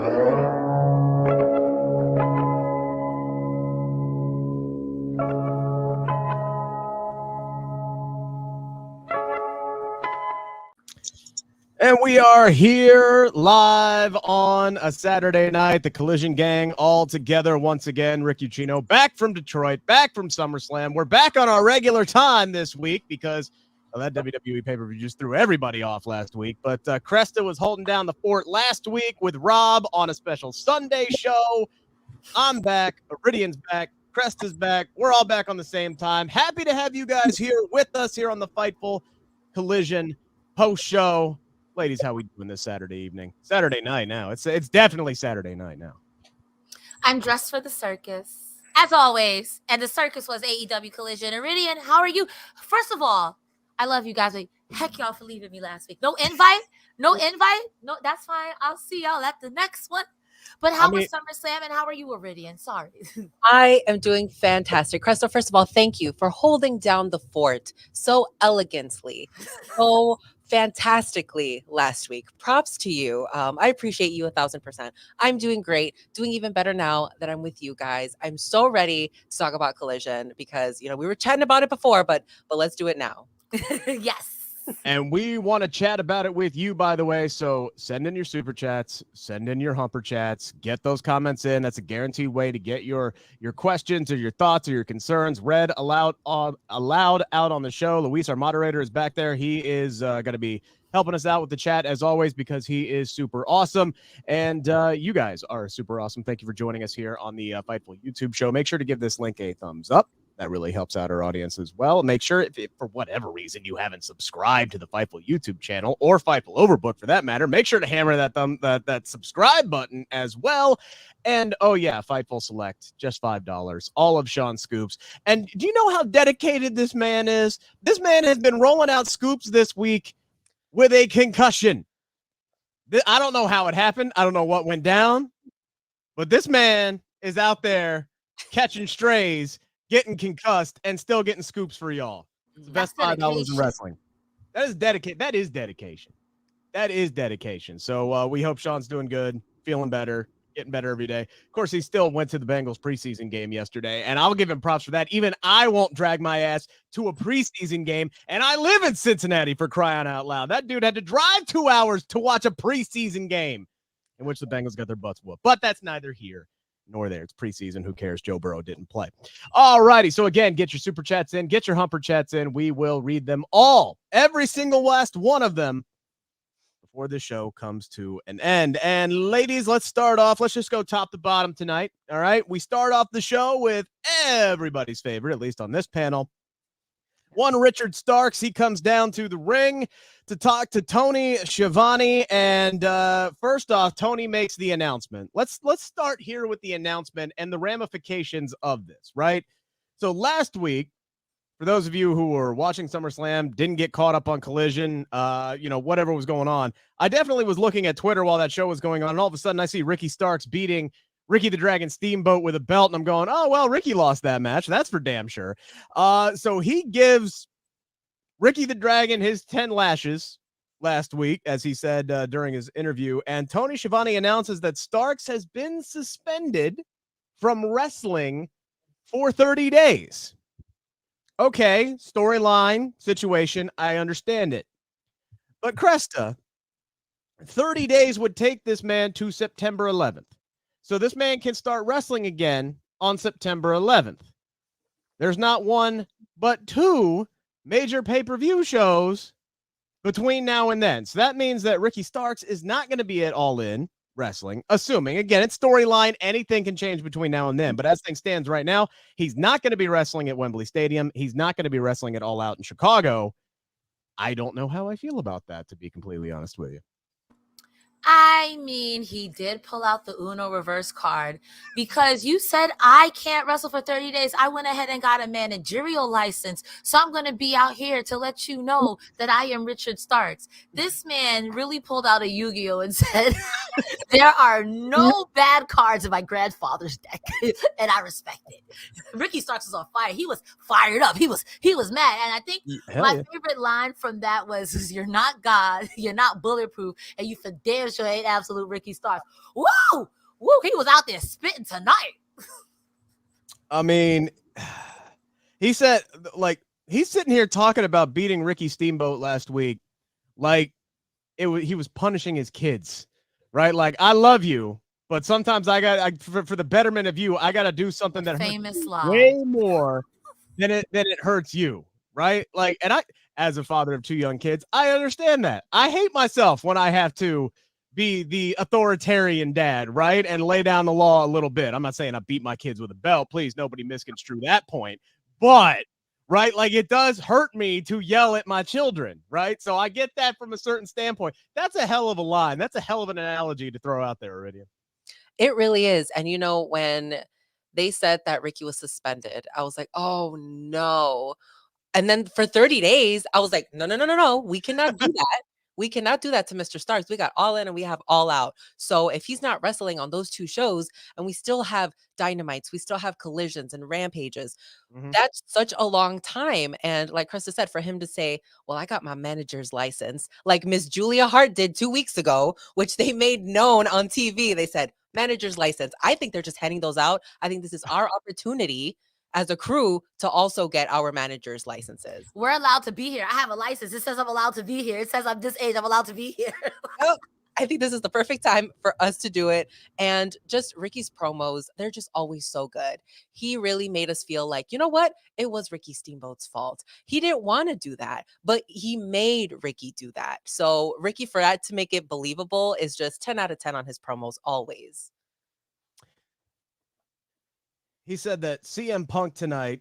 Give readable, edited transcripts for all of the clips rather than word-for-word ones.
And we are here live on a Saturday night. The Collision gang all together once again. Rick Ucchino back from Detroit, back from SummerSlam. We're back on our regular time this week because that WWE pay-per-view just threw everybody off last week. But Cresta was holding down the fort last week with Rob on a special Sunday show. I'm back. Iridian's back. Cresta's back. We're all back on the same time. Happy to have you guys here with us here on the Fightful Collision post-show. Ladies, how we doing this Saturday evening? Saturday night now. It's definitely Saturday night now. I'm dressed for the circus, as always. And the circus was AEW Collision. Iridian, how are you? First of all, I love you guys. Like, heck y'all for leaving me last week. No invite? No, that's fine. I'll see y'all at the next one. But how was SummerSlam and how are you, Iridian? Sorry. I am doing fantastic. Cresta, first of all, thank you for holding down the fort so elegantly, so fantastically last week. Props to you. I appreciate you 1,000%. I'm doing great, doing even better now that I'm with you guys. I'm so ready to talk about Collision because, you know, we were chatting about it before, but let's do it now. Yes. And we want to chat about it with you, by the way. So send in your super chats, send in your humper chats, get those comments in. That's a guaranteed way to get your questions or your thoughts or your concerns read aloud out on the show. Luis, our moderator, is back there. He is going to be helping us out with the chat as always because he is super awesome. And you guys are super awesome. Thank you for joining us here on the Fightful YouTube show. Make sure to give this link a thumbs up. That really helps out our audience as well. Make sure if for whatever reason you haven't subscribed to the Fightful YouTube channel or Fightful Overbook for that matter, make sure to hammer that subscribe button as well. And oh yeah, Fightful Select, just $5. All of Sean's scoops. And do you know how dedicated this man is? This man has been rolling out scoops this week with a concussion. I don't know how it happened. I don't know what went down, but this man is out there catching strays, getting concussed, and still getting scoops for y'all. It's the best $5 in wrestling. That is dedication. That is dedication. So we hope Sean's doing good, feeling better, getting better every day. Of course, he still went to the Bengals preseason game yesterday, and I'll give him props for that. Even I won't drag my ass to a preseason game, and I live in Cincinnati, for crying out loud. That dude had to drive 2 hours to watch a preseason game in which the Bengals got their butts whooped. But that's neither here nor there. It's preseason. Who cares? Joe Burrow didn't play. All righty. So again, get your super chats in, get your humper chats in. We will read them all, every single last one of them, before the show comes to an end. And ladies, let's start off. Let's just go top to bottom tonight. All right. We start off the show with everybody's favorite, at least on this panel. One Richard Starks. He comes down to the ring to talk to Tony Schiavone. And first off, Tony makes the announcement. Let's start here with the announcement and the ramifications of this, right? So last week, for those of you who were watching SummerSlam, didn't get caught up on Collision, whatever was going on, I definitely was looking at Twitter while that show was going on, and all of a sudden I see Ricky Starks beating Ricky the Dragon Steamboat with a belt, and I'm going, oh, well, Ricky lost that match. That's for damn sure. So he gives Ricky the Dragon his 10 lashes last week, as he said during his interview, and Tony Schiavone announces that Starks has been suspended from wrestling for 30 days. Okay, storyline, situation, I understand it. But Cresta, 30 days would take this man to September 11th. So this man can start wrestling again on September 11th. There's not one, but two major pay-per-view shows between now and then. So that means that Ricky Starks is not going to be at All In Wrestling, assuming, again, it's storyline. Anything can change between now and then. But as things stands right now, he's not going to be wrestling at Wembley Stadium. He's not going to be wrestling at All Out in Chicago. I don't know how I feel about that, to be completely honest with you. I mean, he did pull out the Uno reverse card because you said I can't wrestle for 30 days. I went ahead and got a managerial license. So I'm going to be out here to let you know that I am Richard Starks. This man really pulled out a Yu-Gi-Oh and said, There are no bad cards in my grandfather's deck, and I respect it. Ricky Starks was on fire. He was fired up. He was mad. And I think my favorite line from that was, "You're not God, you're not bulletproof, and you for damn sure ain't absolute Ricky Starks." Woo! Woo! He was out there spitting tonight. I mean, he said, like, he's sitting here talking about beating Ricky Steamboat last week, like he was punishing his kids, right? Like, I love you, but sometimes for the betterment of you, I got to do something that famous hurts lie way more than it hurts you, right? Like, and I, as a father of 2 young kids, I understand that. I hate myself when I have to be the authoritarian dad, right? And lay down the law a little bit. I'm not saying I beat my kids with a belt. Please, nobody misconstrue that point. But, right, like, it does hurt me to yell at my children, right? So I get that from a certain standpoint. That's a hell of a line. That's a hell of an analogy to throw out there, Iridian. It really is. And you know, when they said that Ricky was suspended, I was like, oh no. And then for 30 days, I was like, no. We cannot do that. We cannot do that to Mr. Starks. We got All In and we have All Out. So if he's not wrestling on those 2 shows and we still have Dynamites, we still have Collisions and Rampages, that's such a long time. And like Cresta said, for him to say, well, I got my manager's license, like Miss Julia Hart did 2 weeks ago, which they made known on TV. They said, manager's license. I think they're just handing those out. I think this is our opportunity as a crew to also get our managers' licenses. We're allowed to be here. I have a license. It says I'm allowed to be here. It says I'm this age. I'm allowed to be here. I think this is the perfect time for us to do it. And just Ricky's promos, they're just always so good. He really made us feel like, you know what? It was Ricky Steamboat's fault. He didn't want to do that, but he made Ricky do that. So Ricky, for that to make it believable, is just 10 out of 10 on his promos always. He said that CM Punk tonight,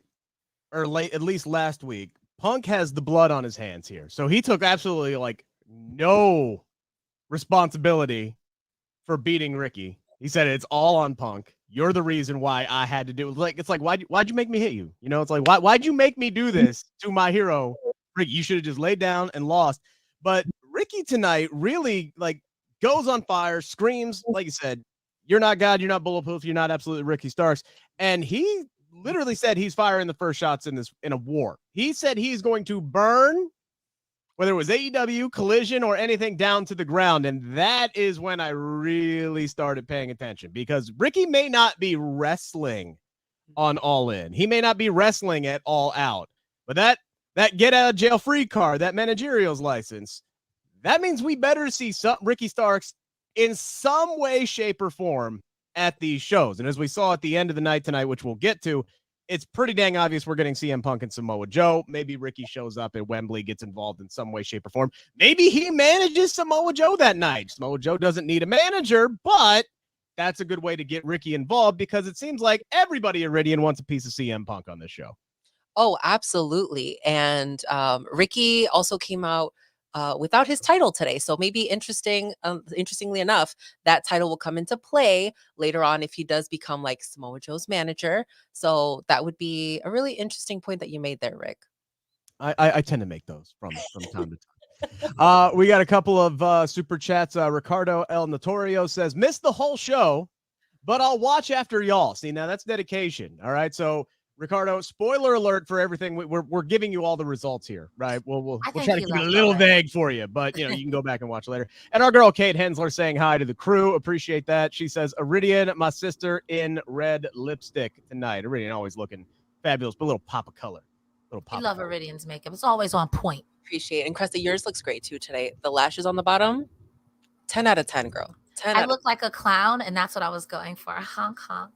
or late, at least last week, Punk has the blood on his hands here. So he took absolutely like no responsibility for beating Ricky. He said it's all on Punk. You're the reason why I had to do it. Like, it's like, why'd you make me hit you? You know, it's like, why'd you make me do this to my hero, Ricky? You should have just laid down and lost. But Ricky tonight really like goes on fire, screams, like you said, you're not God, you're not bulletproof, you're not absolutely Ricky Starks. And he literally said he's firing the first shots in a war. He said he's going to burn, whether it was AEW, Collision, or anything, down to the ground. And that is when I really started paying attention, because Ricky may not be wrestling on All In. He may not be wrestling at All Out. But that get out of jail free card, that managerial's license, that means we better see some Ricky Starks in some way, shape, or form at these shows. And as we saw at the end of the night tonight, which we'll get to, it's pretty dang obvious we're getting CM Punk and Samoa Joe. Maybe Ricky shows up at Wembley, gets involved in some way, shape, or form. Maybe he manages Samoa Joe that night. Samoa Joe doesn't need a manager, but that's a good way to get Ricky involved, because it seems like everybody at Iridian wants a piece of CM Punk on this show. Oh, absolutely. And Ricky also came out without his title today. So maybe interestingly enough, that title will come into play later on if he does become like Samoa Joe's manager. So that would be a really interesting point that you made there, Rick. I tend to make those from time to time. We got a couple of super chats. Ricardo El Notorio says, missed the whole show, but I'll watch after y'all. See, now that's dedication. All right. So Ricardo, spoiler alert for everything. We're giving you all the results here, right? We'll try to keep it a little vague for you, but you can go back and watch later. And our girl Kate Hensler saying hi to the crew. Appreciate that. She says, Iridian, my sister in red lipstick tonight. Iridian always looking fabulous, but a little pop of color. I love Iridian's makeup. It's always on point. Appreciate it. And Cresta, yours looks great too today. The lashes on the bottom, 10 out of 10, girl. 10 I look like a clown, and that's what I was going for. Honk, honk.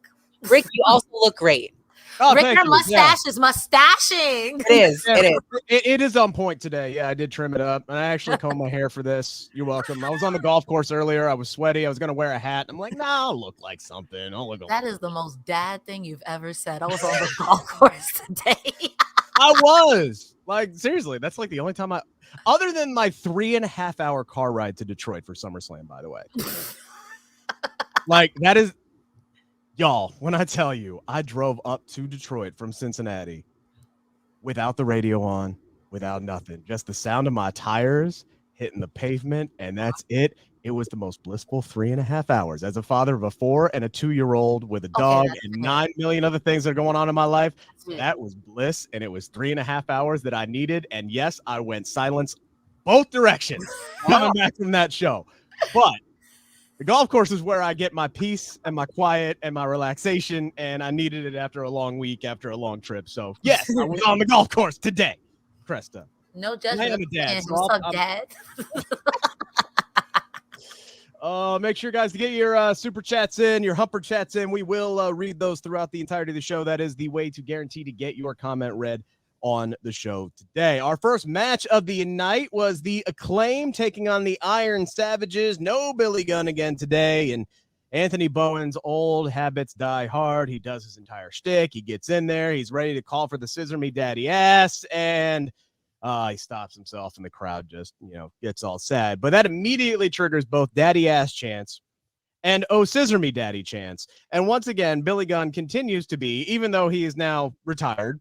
Rick, you also look great. Oh, Rick, your mustache is mustaching. It is. Yeah, it is on point today. Yeah, I did trim it up, and I actually combed my hair for this. You're welcome. I was on the golf course earlier. I was sweaty. I was going to wear a hat. I'm like, nah, I'll look like something. That is the most dad thing you've ever said. I was on the golf course today. I was. Like, seriously, that's like the only time other than my 3.5 hour car ride to Detroit for SummerSlam, by the way. Like, that is... Y'all, when I tell you, I drove up to Detroit from Cincinnati without the radio on, without nothing, just the sound of my tires hitting the pavement, and that's it. It was the most blissful 3.5 hours. As a father of a 4 and a 2-year-old with a dog and 9 million other things that are going on in my life, that was bliss, and it was 3.5 hours that I needed. And yes, I went silence both directions coming back from that show. But the golf course is where I get my peace and my quiet and my relaxation, and I needed it after a long week, after a long trip. So yes, I was on the golf course today, Cresta. No judgment. I am a dad. Dad. Make sure, guys, to get your super chats in, your humper chats in. We will read those throughout the entirety of the show. That is the way to guarantee to get your comment read on the show today. Our first match of the night was the Acclaim taking on the Iron Savages. No Billy Gunn again today, and Anthony Bowen's old habits die hard. He does his entire shtick. He gets in there. He's ready to call for the scissor me daddy ass, and he stops himself, and the crowd just, gets all sad. But that immediately triggers both daddy ass chants and oh, scissor me daddy chants. And once again, Billy Gunn continues to be, even though he is now retired,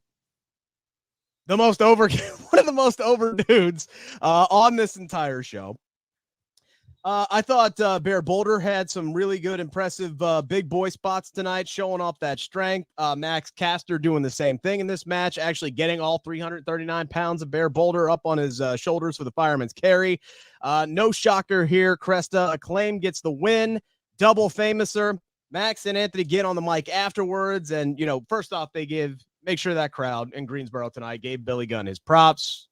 one of the most over dudes on this entire show. I thought Bear Boulder had some really good, impressive big boy spots tonight, showing off that strength. Max Caster doing the same thing in this match, actually getting all 339 pounds of Bear Boulder up on his shoulders for the fireman's carry. No shocker here. Cresta Acclaim gets the win. Double famouser. Max and Anthony get on the mic afterwards, and first off, they make sure that crowd in Greensboro tonight gave Billy Gunn his props.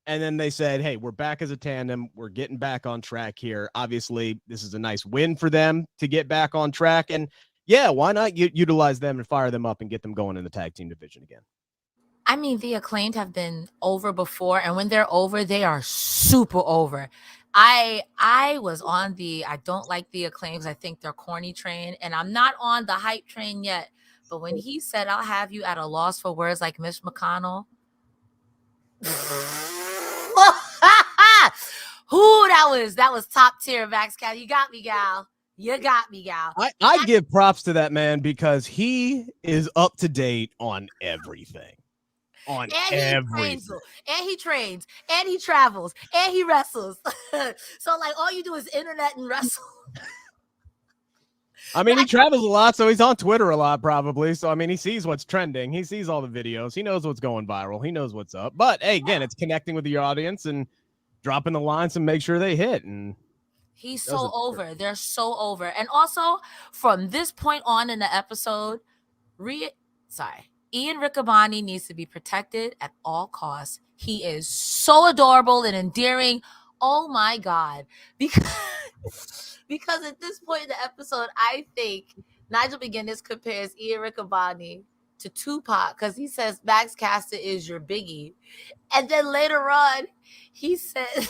And then they said, hey, we're back as a tandem. We're getting back on track here. Obviously, this is a nice win for them to get back on track. And yeah, why not utilize them and fire them up and get them going in the tag team division again? I mean, the Acclaimed have been over before, and when they're over, they are super over. I was on the I don't like the Acclaims. I think they're corny train, and I'm not on the hype train yet. But when he said, I'll have you at a loss for words like Mitch McConnell. Who that was top tier, Max Cal. You got me, gal. I give props to that man because he is up to date on everything. And he trains, and he travels, and he wrestles. So like all you do is internet and wrestle. I mean, he travels a lot, so he's on Twitter a lot, probably. So, I mean, he sees what's trending. He sees all the videos. He knows what's going viral. He knows what's up. But, hey, again, it's connecting with the audience and dropping the lines and make sure they hit. And he's so over. They're so over. And also, from this point on in the episode, Ian Riccaboni needs to be protected at all costs. He is so adorable and endearing. Oh, my God. Because at this point in the episode, I think Nigel McGuinness compares Ian Riccaboni to Tupac because he says Max Caster is your biggie. And then later on, he says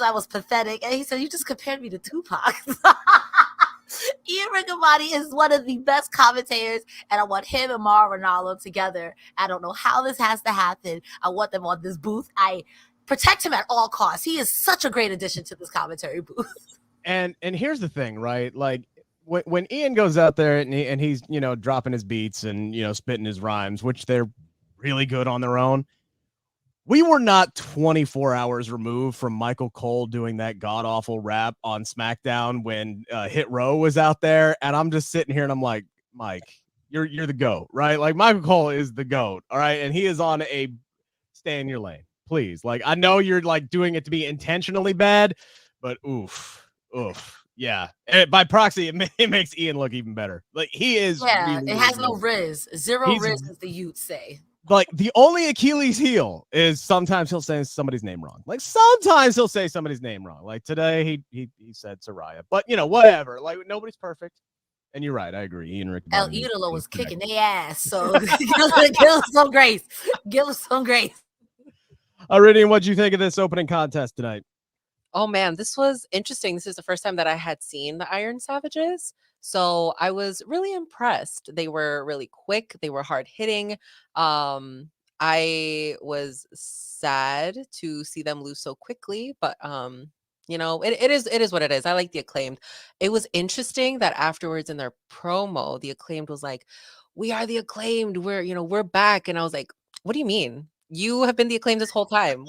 I was pathetic. And he said, you just compared me to Tupac. Ian Riccaboni is one of the best commentators, and I want him and Mauro Ranallo together. I don't know how this has to happen. I want them on this booth. I protect him at all costs. He is such a great addition to this commentary booth. And here's the thing, right? Like when Ian goes out there and he's dropping his beats and spitting his rhymes, which they're really good on their own. We were not 24 hours removed from Michael Cole doing that god-awful rap on SmackDown when Hit Row was out there, and I'm just sitting here and I'm like, Mike, you're the GOAT, right? Like Michael Cole is the GOAT, all right? And he is on a stay in your lane. Please. Like, I know you're like doing it to be intentionally bad, but oof. Yeah. And by proxy, it makes Ian look even better. Like he is. Yeah. It has no Riz. Zero Riz, as the youth say. Like the only Achilles heel is sometimes he'll say somebody's name wrong. Like sometimes he'll say somebody's name wrong. Like today he said Soraya, but whatever. Like nobody's perfect. And you're right. I agree. Ian Rick. El Idolo was kicking their ass. So give us some grace. Give us some grace. Iridian, what do you think of this opening contest tonight? Oh, man, this was interesting. This is the first time that I had seen the Iron Savages. So I was really impressed. They were really quick. They were hard hitting. I was sad to see them lose so quickly, but it is what it is. I like the Acclaimed. It was interesting that afterwards in their promo, the Acclaimed was like, "We are the Acclaimed. We're back." And I was like, "What do you mean? You have been the Acclaimed this whole time.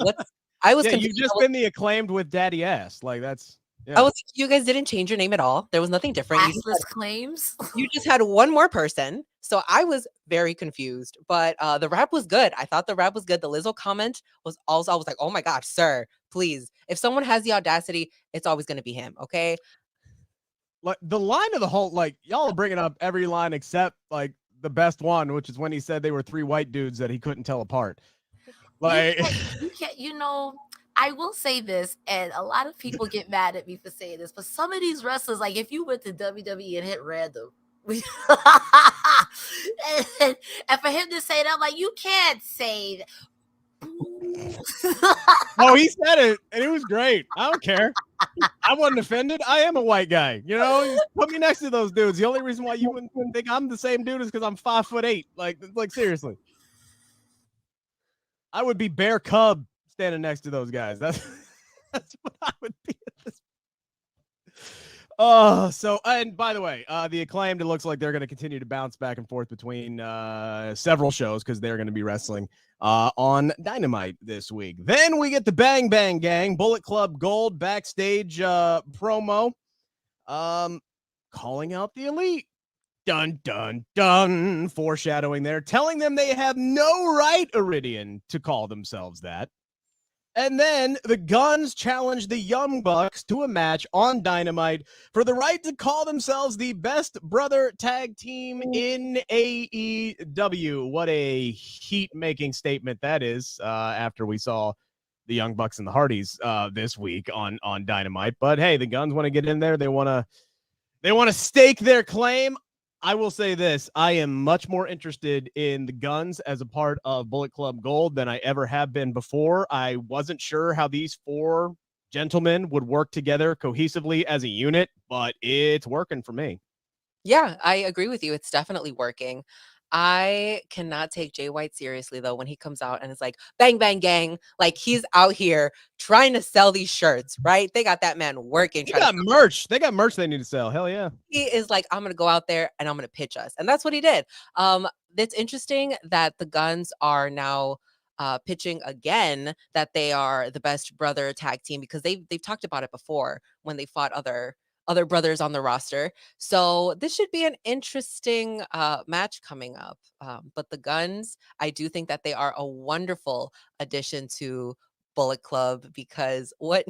I was Yeah, confused. you've just been the Acclaimed with Daddy Ass. Like that's. I Yeah. was you guys didn't change your name at all. There was nothing different. Assless claims. You just had one more person. So I was very confused. But the rap was good. I thought the rap was good. The Lizzo comment was also, I was like, oh my gosh, sir, please. If someone has the audacity, it's always going to be him. Okay. Like the line of the whole, like y'all are bringing up every line except like the best one, which is when he said they were 3 white dudes that he couldn't tell apart. Like You can't, you know, I will say this, and a lot of people get mad at me for saying this, but some of these wrestlers, like if you went to WWE and hit random, and for him to say that, I'm like, you can't say that. oh, he said it, and it was great. I don't care. I wasn't offended. I am a white guy. You know, you put me next to those dudes. The only reason why you wouldn't think I'm the same dude is because I'm 5'8". Like seriously, I would be Bear Cub standing next to those guys. That's what I would be at this. Oh, so and by the way, the Acclaimed, it looks like they're going to continue to bounce back and forth between several shows because they're going to be wrestling on Dynamite this week. Then we get the Bang Bang Gang, Bullet Club Gold backstage promo, calling out the Elite. Dun, dun, dun. Foreshadowing there, telling them they have no right, Iridian, to call themselves that. And then the Guns challenge the Young Bucks to a match on Dynamite for the right to call themselves the best brother tag team in AEW. What a heat-making statement that is after we saw the Young Bucks and the Hardys this week on Dynamite. But hey, the Guns want to get in there. They want to stake their claim. I will say this. I am much more interested in the Guns as a part of Bullet Club Gold than I ever have been before. I wasn't sure how these 4 gentlemen would work together cohesively as a unit, but it's working for me. Yeah, I agree with you. It's definitely working. I cannot take Jay White seriously though when he comes out and is like, bang, bang, gang. Like he's out here trying to sell these shirts, right? They got that man working. They got merch. They got merch they need to sell. Hell yeah. He is like, I'm going to go out there and I'm going to pitch us. And that's what he did. It's interesting that the Guns are now pitching again that they are the best brother tag team because they've talked about it before when they fought other brothers on the roster. So this should be an interesting match coming up. But the Guns, I do think that they are a wonderful addition to Bullet Club because what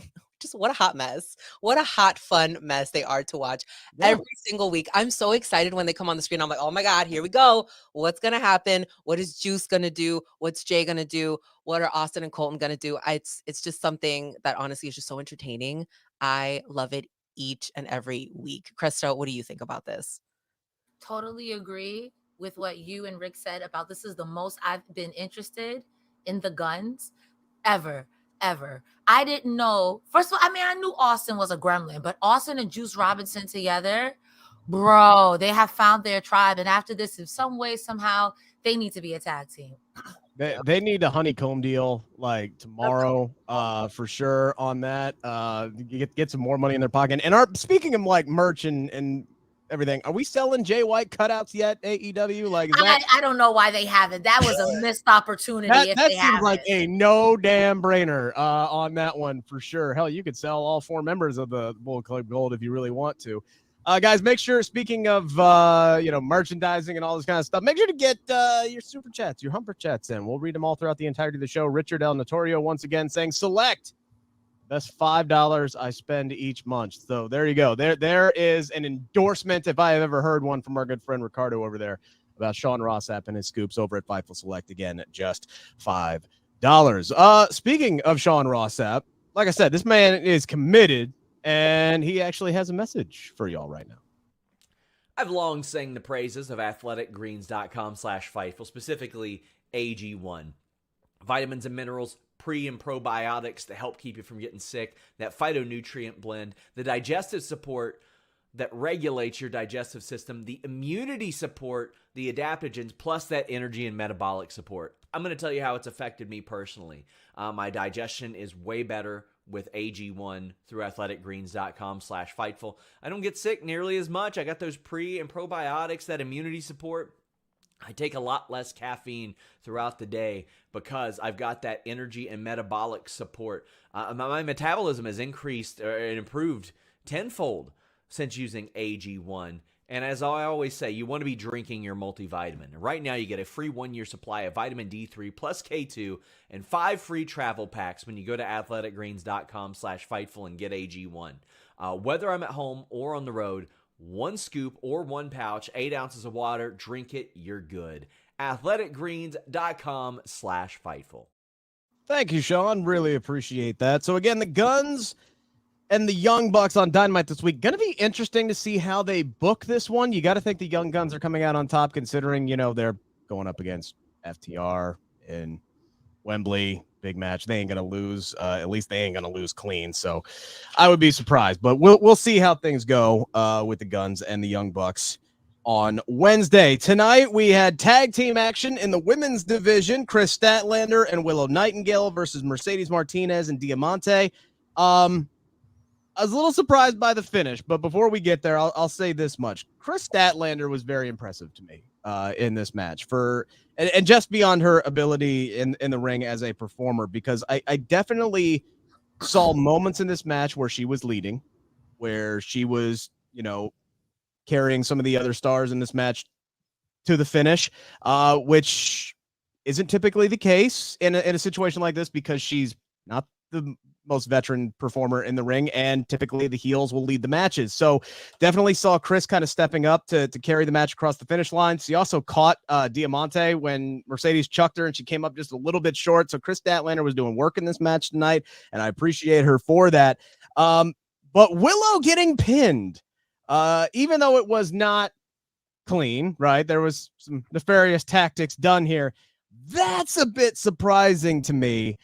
a hot mess. What a hot, fun mess they are to watch every single week. I'm so excited when they come on the screen. I'm like, oh my God, here we go. What's going to happen? What is Juice going to do? What's Jay going to do? What are Austin and Colton going to do? It's just something that honestly is just so entertaining. I love it each and every week. Cresta, what do you think about this? Totally agree with what you and Rick said about this is the most I've been interested in the Guns ever. I didn't know. First of all, I mean, I knew Austin was a gremlin, but Austin and Juice Robinson together, bro, they have found their tribe. And after this, in some way, somehow, they need to be a tag team. They need a honeycomb deal like tomorrow for sure on that. Get some more money in their pocket. And speaking of like merch and everything, are we selling Jay White cutouts yet, AEW? Like I don't know why they haven't. That was a missed opportunity. That seems like a no damn brainer on that one for sure. Hell, you could sell all 4 members of the Bullet Club Gold if you really want to. Guys, make sure, speaking of, merchandising and all this kind of stuff, make sure to get your super chats, your humper chats in. We'll read them all throughout the entirety of the show. Richard El Notorio once again saying, select best $5 I spend each month. So there you go. There is an endorsement, if I have ever heard one, from our good friend Ricardo over there about Sean Rossap and his scoops over at Fightful Select. Again, at just $5. Speaking of Sean Rossap, like I said, this man is committed. And he actually has a message for y'all right now. I've long sang the praises of athleticgreens.com/Fightful, specifically AG1. Vitamins and minerals, pre- and probiotics to help keep you from getting sick, that phytonutrient blend, the digestive support that regulates your digestive system, the immunity support, the adaptogens, plus that energy and metabolic support. I'm going to tell you how it's affected me personally. My digestion is way better with AG1 through athleticgreens.com/Fightful. I don't get sick nearly as much. I got those pre and probiotics, that immunity support. I take a lot less caffeine throughout the day because I've got that energy and metabolic support. My metabolism has increased and improved tenfold since using AG1. And as I always say, you want to be drinking your multivitamin. Right now, you get a free 1-year supply of vitamin D3 plus K2 and 5 free travel packs when you go to athleticgreens.com/Fightful and get AG1. Whether I'm at home or on the road, 1 scoop or 1 pouch, 8 ounces of water, drink it, you're good. athleticgreens.com/Fightful. Thank you, Sean. Really appreciate that. So again, the Guns and the Young Bucks on Dynamite this week. Going to be interesting to see how they book this one. You got to think the Young Guns are coming out on top, considering, they're going up against FTR in Wembley. Big match. They ain't going to lose. At least they ain't going to lose clean. So I would be surprised, but we'll see how things go with the Guns and the Young Bucks on Wednesday. Tonight, we had tag team action in the women's division. Kris Statlander and Willow Nightingale versus Mercedes Martinez and Diamante. I was a little surprised by the finish, but before we get there, I'll say this much. Kris Statlander was very impressive to me in this match and just beyond her ability in the ring as a performer, because I definitely saw moments in this match where she was leading, where she was, carrying some of the other stars in this match to the finish, which isn't typically the case in a situation like this, because she's not the most veteran performer in the ring, and typically the heels will lead the matches. So definitely saw Kris kind of stepping up to carry the match across the finish line. She also caught Diamante when Mercedes chucked her and she came up just a little bit short. So Kris Statlander was doing work in this match tonight, and I appreciate her for that. But Willow getting pinned, even though it was not clean, right? There was some nefarious tactics done here. That's a bit surprising to me.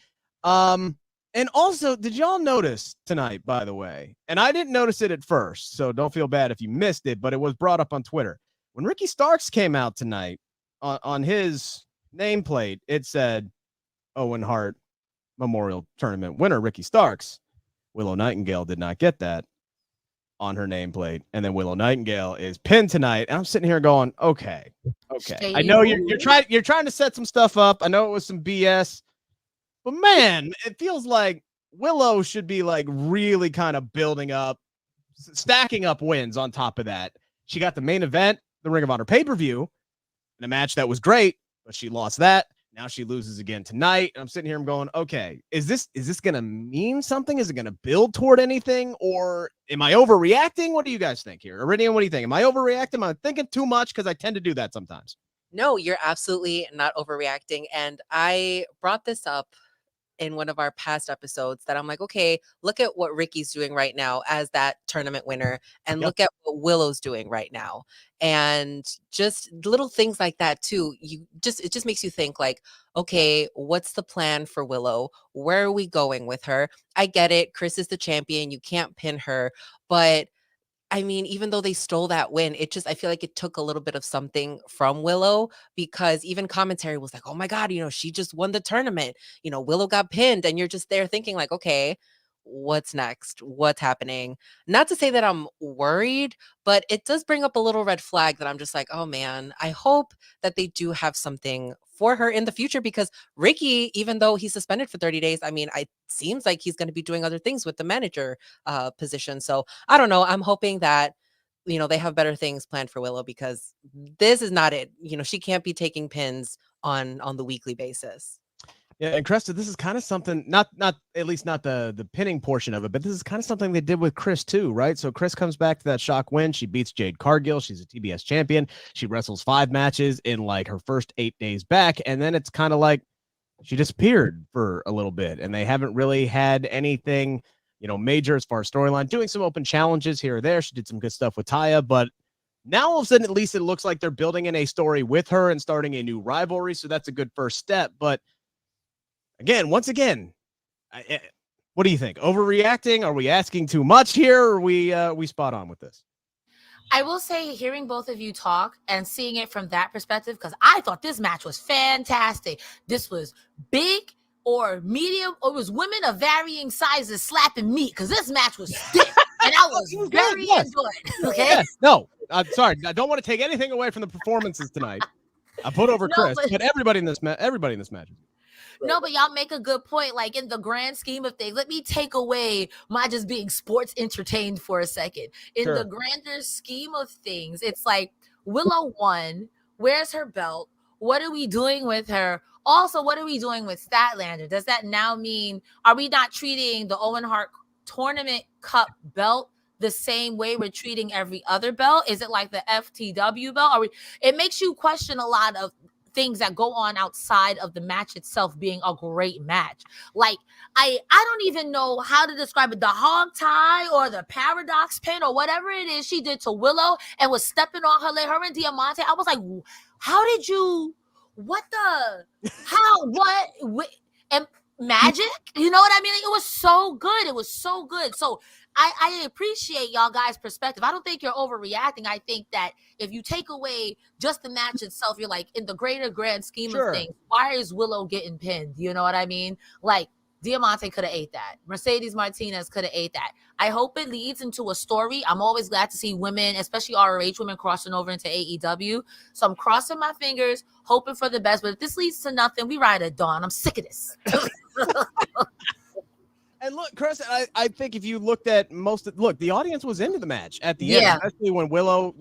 And also, did y'all notice tonight, by the way, and I didn't notice it at first, so don't feel bad if you missed it, but it was brought up on Twitter. When Ricky Starks came out tonight on his nameplate, it said Owen Hart Memorial Tournament winner, Ricky Starks. Willow Nightingale did not get that on her nameplate. And then Willow Nightingale is pinned tonight. And I'm sitting here going, okay. I know you're trying to set some stuff up. I know it was some BS. But man, it feels like Willow should be like really kind of building up, stacking up wins on top of that. She got the main event, the Ring of Honor pay-per-view, in a match that was great, but she lost that. Now she loses again tonight. And I'm sitting here, I'm going, okay, is this going to mean something? Is it going to build toward anything? Or am I overreacting? What do you guys think here? Iridian, what do you think? Am I overreacting? Am I thinking too much? Because I tend to do that sometimes. No, you're absolutely not overreacting. And I brought this up in one of our past episodes that I'm like, okay, look at what Ricky's doing right now as that tournament winner, and look at what Willow's doing right now. And just little things like that too. It just makes you think like, okay, what's the plan for Willow? Where are we going with her? I get it. Kris is the champion. You can't pin her, but I mean, even though they stole that win, I feel like it took a little bit of something from Willow, because even commentary was like, oh my God, she just won the tournament. Willow got pinned, and you're just there thinking like, okay, what's next? What's happening? Not to say that I'm worried, but it does bring up a little red flag that I'm just like, oh man, I hope that they do have something for her in the future, because Ricky, even though he's suspended for 30 days, I mean, it seems like he's going to be doing other things with the manager position. So I don't know. I'm hoping that, they have better things planned for Willow, because this is not it. She can't be taking pins on the weekly basis. Yeah, and Cresta, this is kind of something, not at least not the pinning portion of it, but this is kind of something they did with Kris too, right? So Kris comes back to that shock win. She beats Jade Cargill. She's a TBS champion. She wrestles 5 matches in like her first 8 days back, and then it's kind of like she disappeared for a little bit, and they haven't really had anything, major as far as storyline. Doing some open challenges here or there. She did some good stuff with Taya, but now all of a sudden, at least it looks like they're building in a story with her and starting a new rivalry. So that's a good first step, but once again, what do you think? Overreacting? Are we asking too much here? Or are we spot on with this? I will say, hearing both of you talk and seeing it from that perspective, because I thought this match was fantastic. This was big or medium, or it was women of varying sizes slapping meat, because this match was thick, and I was very enjoyed. Okay? Yes. No, I'm sorry. I don't want to take anything away from the performances tonight. I put over No, Kris, but- but everybody in this match. No, but y'all make a good point. Like in the grand scheme of things, let me take away my just being sports entertained for a second. In Sure. the grander scheme of things, it's like Willow won. Where's her belt? What are we doing with her? Also, what are we doing with Statlander? Does that now mean, are we not treating the Owen Hart Tournament Cup belt the same way we're treating every other belt? Is it like the FTW belt? It makes you question a lot of things that go on outside of the match itself being a great match. Like I don't even know how to describe it. The hog tie or the paradox pin or whatever it is she did to Willow and was stepping on her leg, her and Diamante. I was like, how did you, what the, how, what, and magic? You know what I mean? It was so good. It was so good. So I appreciate y'all guys' perspective. I don't think you're overreacting. I think that if you take away just the match itself, you're like, in the greater grand scheme of things, why is Willow getting pinned? You know what I mean? Like, Diamante could have ate that. Mercedes Martinez could have ate that. I hope it leads into a story. I'm always glad to see women, especially ROH women, crossing over into AEW. So I'm crossing my fingers, hoping for the best. But if this leads to nothing, we ride at dawn. I'm sick of this. And look, Kris, I think if you looked at the audience was into the match at the end, especially when Willow,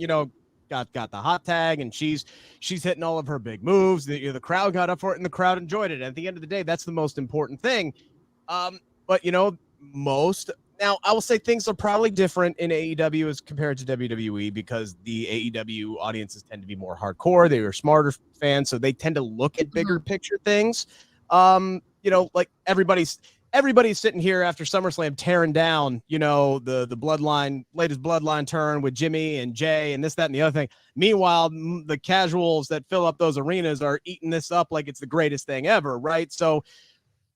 got the hot tag and she's hitting all of her big moves. The crowd got up for it and the crowd enjoyed it. At the end of the day, that's the most important thing. But now I will say things are probably different in AEW as compared to WWE because the AEW audiences tend to be more hardcore. They are smarter fans, so they tend to look at bigger picture things. Like everybody's sitting here after SummerSlam tearing down, the latest bloodline turn with Jimmy and Jay and this, that, and the other thing. Meanwhile, the casuals that fill up those arenas are eating this up like it's the greatest thing ever, right? So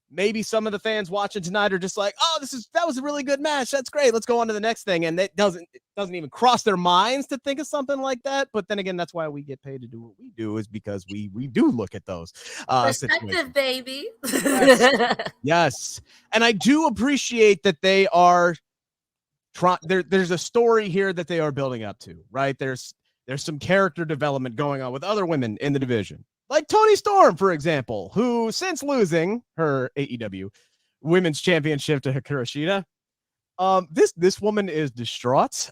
maybe some of the fans watching tonight are just like, oh, that was a really good match. That's great. Let's go on to the next thing. And it doesn't even cross their minds to think of something like that. But then again, that's why we get paid to do what we do, is because we do look at those perspective, baby. Yes. And I do appreciate that they are there's a story here that they are building up to, right? There's some character development going on with other women in the division. Like Toni Storm, for example, who, since losing her AEW Women's Championship to Hikaru Shida, this woman is distraught.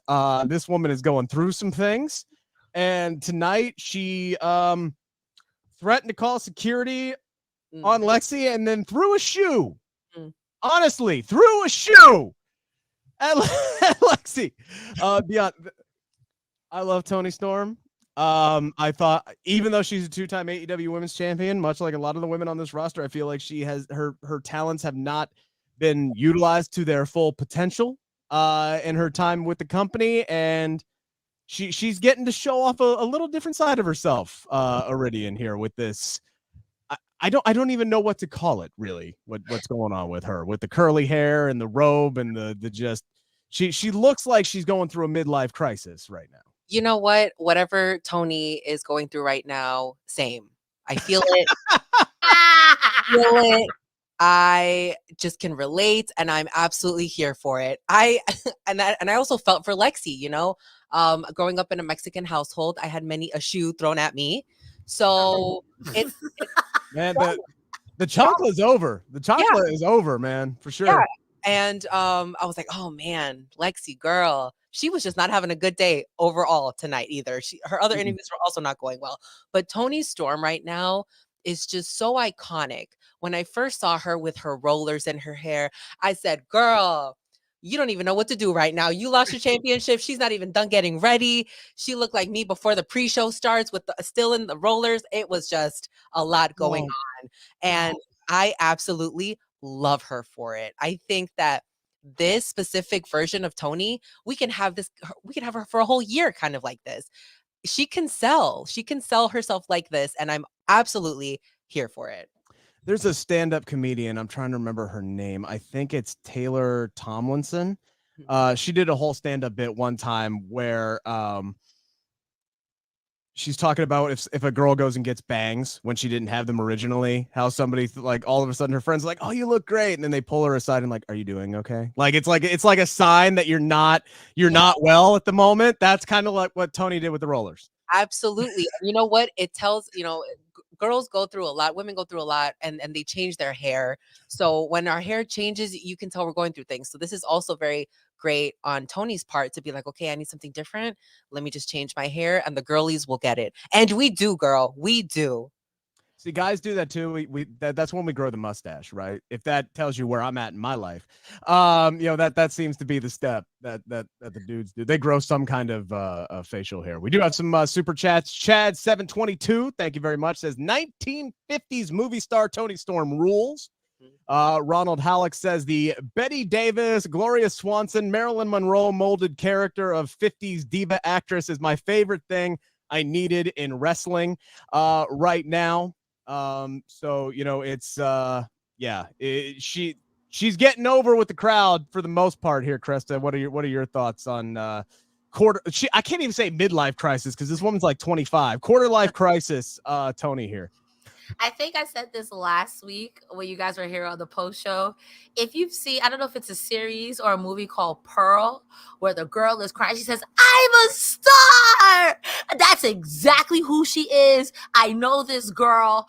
This woman is going through some things. And tonight she threatened to call security on Lexi and then threw a shoe. Honestly, threw a shoe at Lexi. Beyond, I love Toni Storm. I thought, even though she's a two-time AEW Women's Champion, much like a lot of the women on this roster, I feel like she has her talents have not been utilized to their full potential in her time with the company, and she's getting to show off a little different side of herself, Iridian, here with this. I don't even know what to call it, really. What's going on with her, with the curly hair and the robe and the just she looks like she's going through a midlife crisis right now. You know what? Whatever Toni is going through right now, same. I feel it. I just can relate, and I'm absolutely here for it. I also felt for Lexi. Growing up in a Mexican household, I had many a shoe thrown at me. So it's man, the chocolate is over. The chocolate is over, man, for sure. Yeah. And I was like, oh man, Lexi, girl. She was just not having a good day overall tonight either. Her other interviews were also not going well. But Toni Storm right now is just so iconic. When I first saw her with her rollers in her hair, I said, girl, you don't even know what to do right now. You lost your championship. She's not even done getting ready. She looked like me before the pre-show starts with still in the rollers. It was just a lot going on. And I absolutely love her for it. I think that this specific version of Toni, we can have her for a whole year kind of like this. She can sell herself like this, and I'm absolutely here for it. There's a stand-up comedian, I'm trying to remember her name. I think it's Taylor Tomlinson. She did a whole stand-up bit one time where she's talking about if a girl goes and gets bangs when she didn't have them originally, how somebody like all of a sudden her friends are like, oh, you look great, and then they pull her aside and like, are you doing okay? Like it's like a sign that you're not well at the moment. That's kind of like what Toni did with the rollers. Absolutely. You know what? It tells, girls go through a lot, women go through a lot, and they change their hair. So when our hair changes, you can tell we're going through things. So this is also very great on Tony's part to be like, okay, I need something different. Let me just change my hair, and the girlies will get it. And we do, girl. We do. See, guys do that too. That's when we grow the mustache, right? If that tells you where I'm at in my life, that seems to be the step that the dudes do. They grow some kind of facial hair. We do have some super chats. Chad 722, thank you very much. Says 1950s movie star Tony Storm rules. Ronald Halleck says the Betty Davis, Gloria Swanson, Marilyn Monroe molded character of 50s diva actress is my favorite thing I needed in wrestling right now. So it's she's getting over with the crowd for the most part here. Cresta, what are your thoughts on I can't even say midlife crisis because this woman's like 25. Quarter life crisis. Tony here. I think I said this last week when you guys were here on the post show. If you've seen, I don't know if it's a series or a movie called Pearl, where the girl is crying. She says, "I'm a star." That's exactly who she is. I know this girl.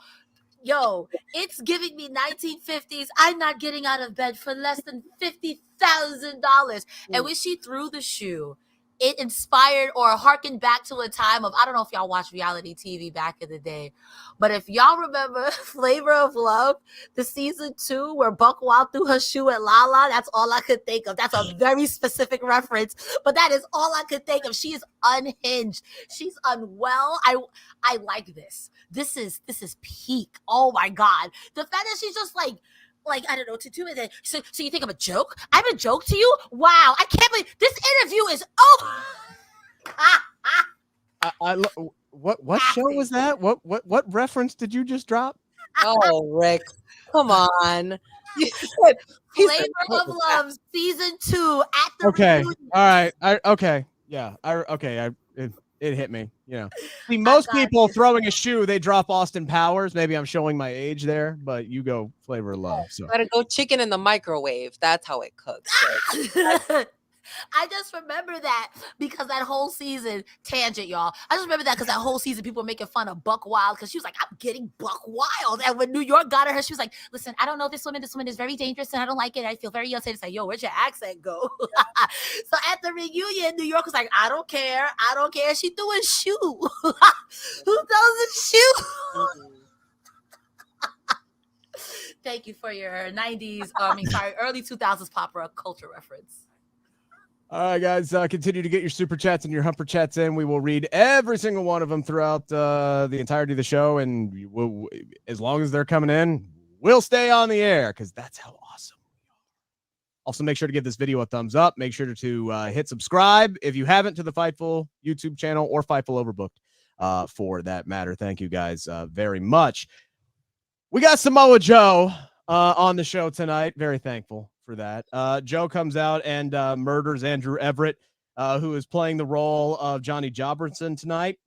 Yo, it's giving me 1950s. I'm not getting out of bed for less than $50,000. And when she threw the shoe, it inspired or harkened back to a time of, I don't know if y'all watched reality TV back in the day, but if y'all remember Flavor of Love, the season 2 where Buck Wild threw her shoe at Lala, that's all I could think of. That's a very specific reference, but that is all I could think of. She is unhinged. She's unwell. I like this. This is peak. Oh my God. The fact that she's just like, I don't know what to do with it. So you think I'm a joke? I'm a joke to you? Wow. I can't believe this interview is over. What show was that? What reference did you just drop? Oh, Rick, come on. Flavor of Love season 2 at the reunion. All right. It hit me. See, most people throwing a shoe, they drop Austin Powers. Maybe I'm showing my age there, but you go Flavor of Love. So gotta go chicken in the microwave. That's how it cooks. I just remember that because that whole season, tangent, y'all. I just remember that because that whole season, people were making fun of Buck Wild because she was like, "I'm getting Buck Wild." And when New York got her, she was like, "Listen, I don't know this woman. This woman is very dangerous and I don't like it. I feel very upset." It's like, yo, where'd your accent go? So at the reunion, New York was like, "I don't care. I don't care." She threw a shoe. Who throws a shoe? Thank you for your 90s, early 2000s pop rock culture reference. All right, guys, continue to get your super chats and your humper chats in. We will read every single one of them throughout the entirety of the show. And as long as they're coming in, we'll stay on the air because that's how awesome we are. Also, make sure to give this video a thumbs up. Make sure to hit subscribe if you haven't to the Fightful YouTube channel or Fightful Overbooked for that matter. Thank you guys very much. We got Samoa Joe on the show tonight. Very thankful for that. Joe comes out and murders Andrew Everett, who is playing the role of Johnny Jobberson tonight.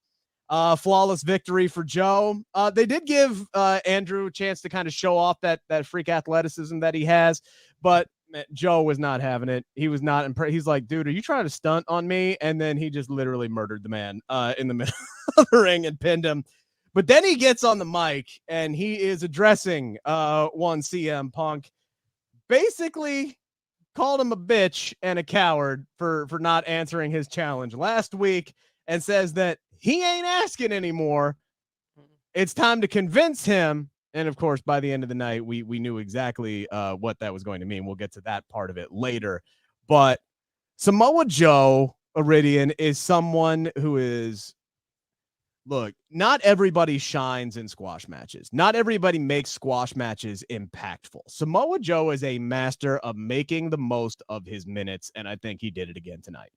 Flawless victory for Joe. They did give Andrew a chance to kind of show off that freak athleticism that he has, but Joe was not having it. He was not impressed. He's like, "Dude, are you trying to stunt on me?" And then he just literally murdered the man in the middle of the ring and pinned him. But then he gets on the mic and he is addressing one CM Punk. Basically called him a bitch and a coward for not answering his challenge last week and says that he ain't asking anymore. It's time to convince him. And of course, by the end of the night, we knew exactly what that was going to mean. We'll get to that part of it later. But Samoa Joe, Iridian, is someone who is, look, not everybody shines in squash matches. Not everybody makes squash matches impactful. Samoa Joe is a master of making the most of his minutes, and I think he did it again tonight.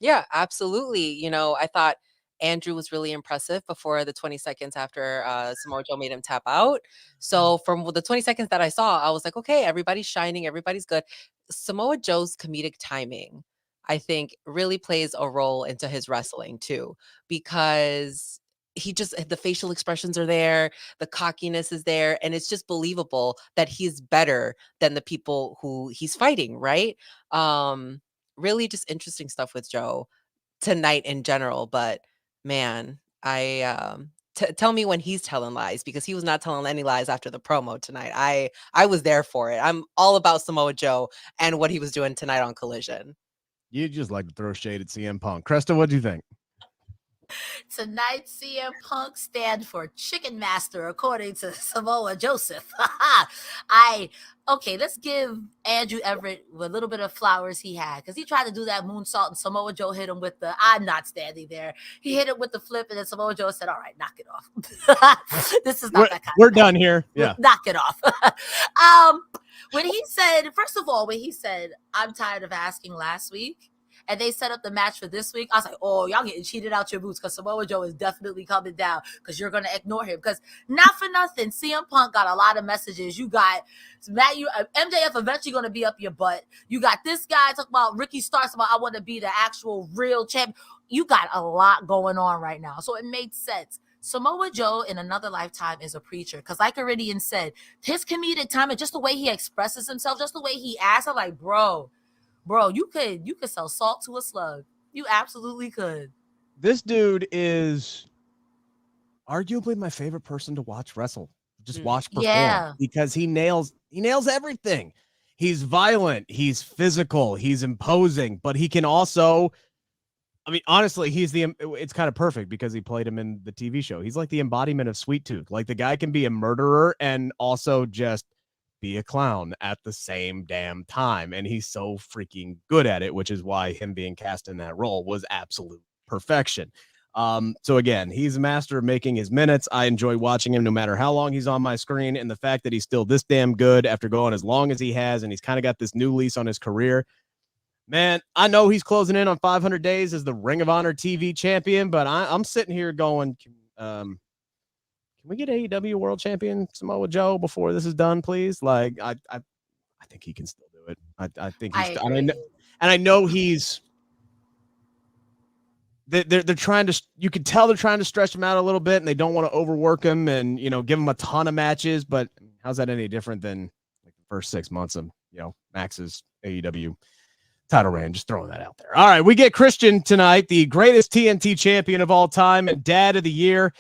Yeah, absolutely. I thought Andrew was really impressive before the 20 seconds after Samoa Joe made him tap out. So from the 20 seconds that I saw, I was like, okay, everybody's shining, everybody's good. Samoa Joe's comedic timing, I think, really plays a role into his wrestling too, because the facial expressions are there, the cockiness is there, and it's just believable that he's better than the people who he's fighting, right? Really just interesting stuff with Joe tonight in general, but man, Tell me when he's telling lies, because he was not telling any lies after the promo tonight. I was there for it. I'm all about Samoa Joe and what he was doing tonight on Collision. You just like to throw shade at CM Punk. Cresta, what do you think? Tonight, CM Punk stand for Chicken Master, according to Samoa Joseph. Okay, let's give Andrew Everett a little bit of flowers he had, because he tried to do that moonsault and Samoa Joe hit him with the "I'm not standing there." He hit it with the flip, and then Samoa Joe said, "All right, knock it off." This is not that kind We're of done here. Yeah. Knock it off. When he said, first of all, when he said, "I'm tired of asking" last week, and they set up the match for this week, I was like, oh, y'all getting cheated out your boots, because Samoa Joe is definitely coming down, because you're going to ignore him. Because not for nothing, CM Punk got a lot of messages. You got MJF eventually going to be up your butt. You got this guy talking about Ricky Starks about, I want to be the actual real champ. You got a lot going on right now. So it made sense. Samoa Joe in another lifetime is a preacher, because like Iridian said, his comedic timing, just the way he expresses himself, just the way he acts, I'm like, bro, you could sell salt to a slug. You absolutely could. This dude is arguably my favorite person to watch wrestle. Just watch perform. Yeah. Because he nails everything. He's violent, he's physical, he's imposing, but he can also, I mean, honestly, it's kind of perfect because he played him in the TV show. He's like the embodiment of Sweet Tooth. Like, the guy can be a murderer and also just be a clown at the same damn time. And he's so freaking good at it, which is why him being cast in that role was absolute perfection. So again, he's a master of making his minutes. I enjoy watching him no matter how long he's on my screen. And the fact that he's still this damn good after going as long as he has, and he's kind of got this new lease on his career. Man, I know he's closing in on 500 days as the Ring of Honor TV champion, but I'm sitting here going, can we get AEW World Champion Samoa Joe before this is done, please? Like, I think he can still do it. I think he's, and I know he's. They're trying to. You can tell they're trying to stretch him out a little bit, and they don't want to overwork him and give him a ton of matches. But how's that any different than like the first 6 months of Max's AEW title reign? Just throwing that out there. All right, we get Christian tonight, the greatest TNT champion of all time and dad of the year.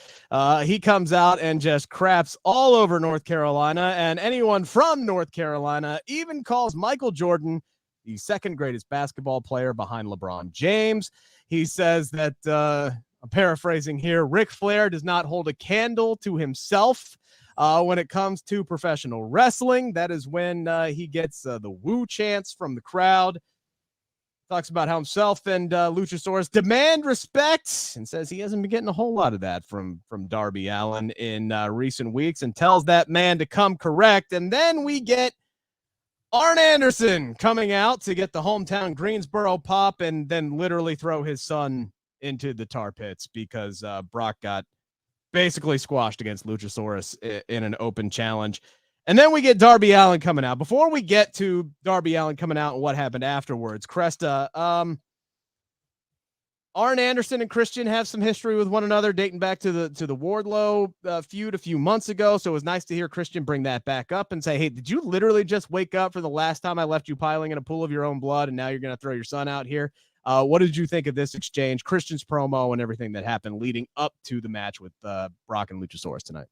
He comes out and just craps all over North Carolina, and anyone from North Carolina even calls Michael Jordan the second greatest basketball player behind LeBron James. He says that, I'm paraphrasing here, Ric Flair does not hold a candle to himself when it comes to professional wrestling. That is when he gets the woo chants from the crowd. Talks about how himself and Luchasaurus demand respect, and says he hasn't been getting a whole lot of that from Darby Allin in recent weeks, and tells that man to come correct. And then we get Arn Anderson coming out to get the hometown Greensboro pop, and then literally throw his son into the tar pits because Brock got basically squashed against Luchasaurus in an open challenge. And then we get Darby Allin coming out. Before we get to Darby Allin coming out and what happened afterwards, Cresta, Arn Anderson and Christian have some history with one another dating back to the Wardlow feud a few months ago. So it was nice to hear Christian bring that back up and say, hey, did you literally just wake up for the last time I left you piling in a pool of your own blood, and now you're going to throw your son out here? What did you think of this exchange, Christian's promo, and everything that happened leading up to the match with Brock and Luchasaurus tonight?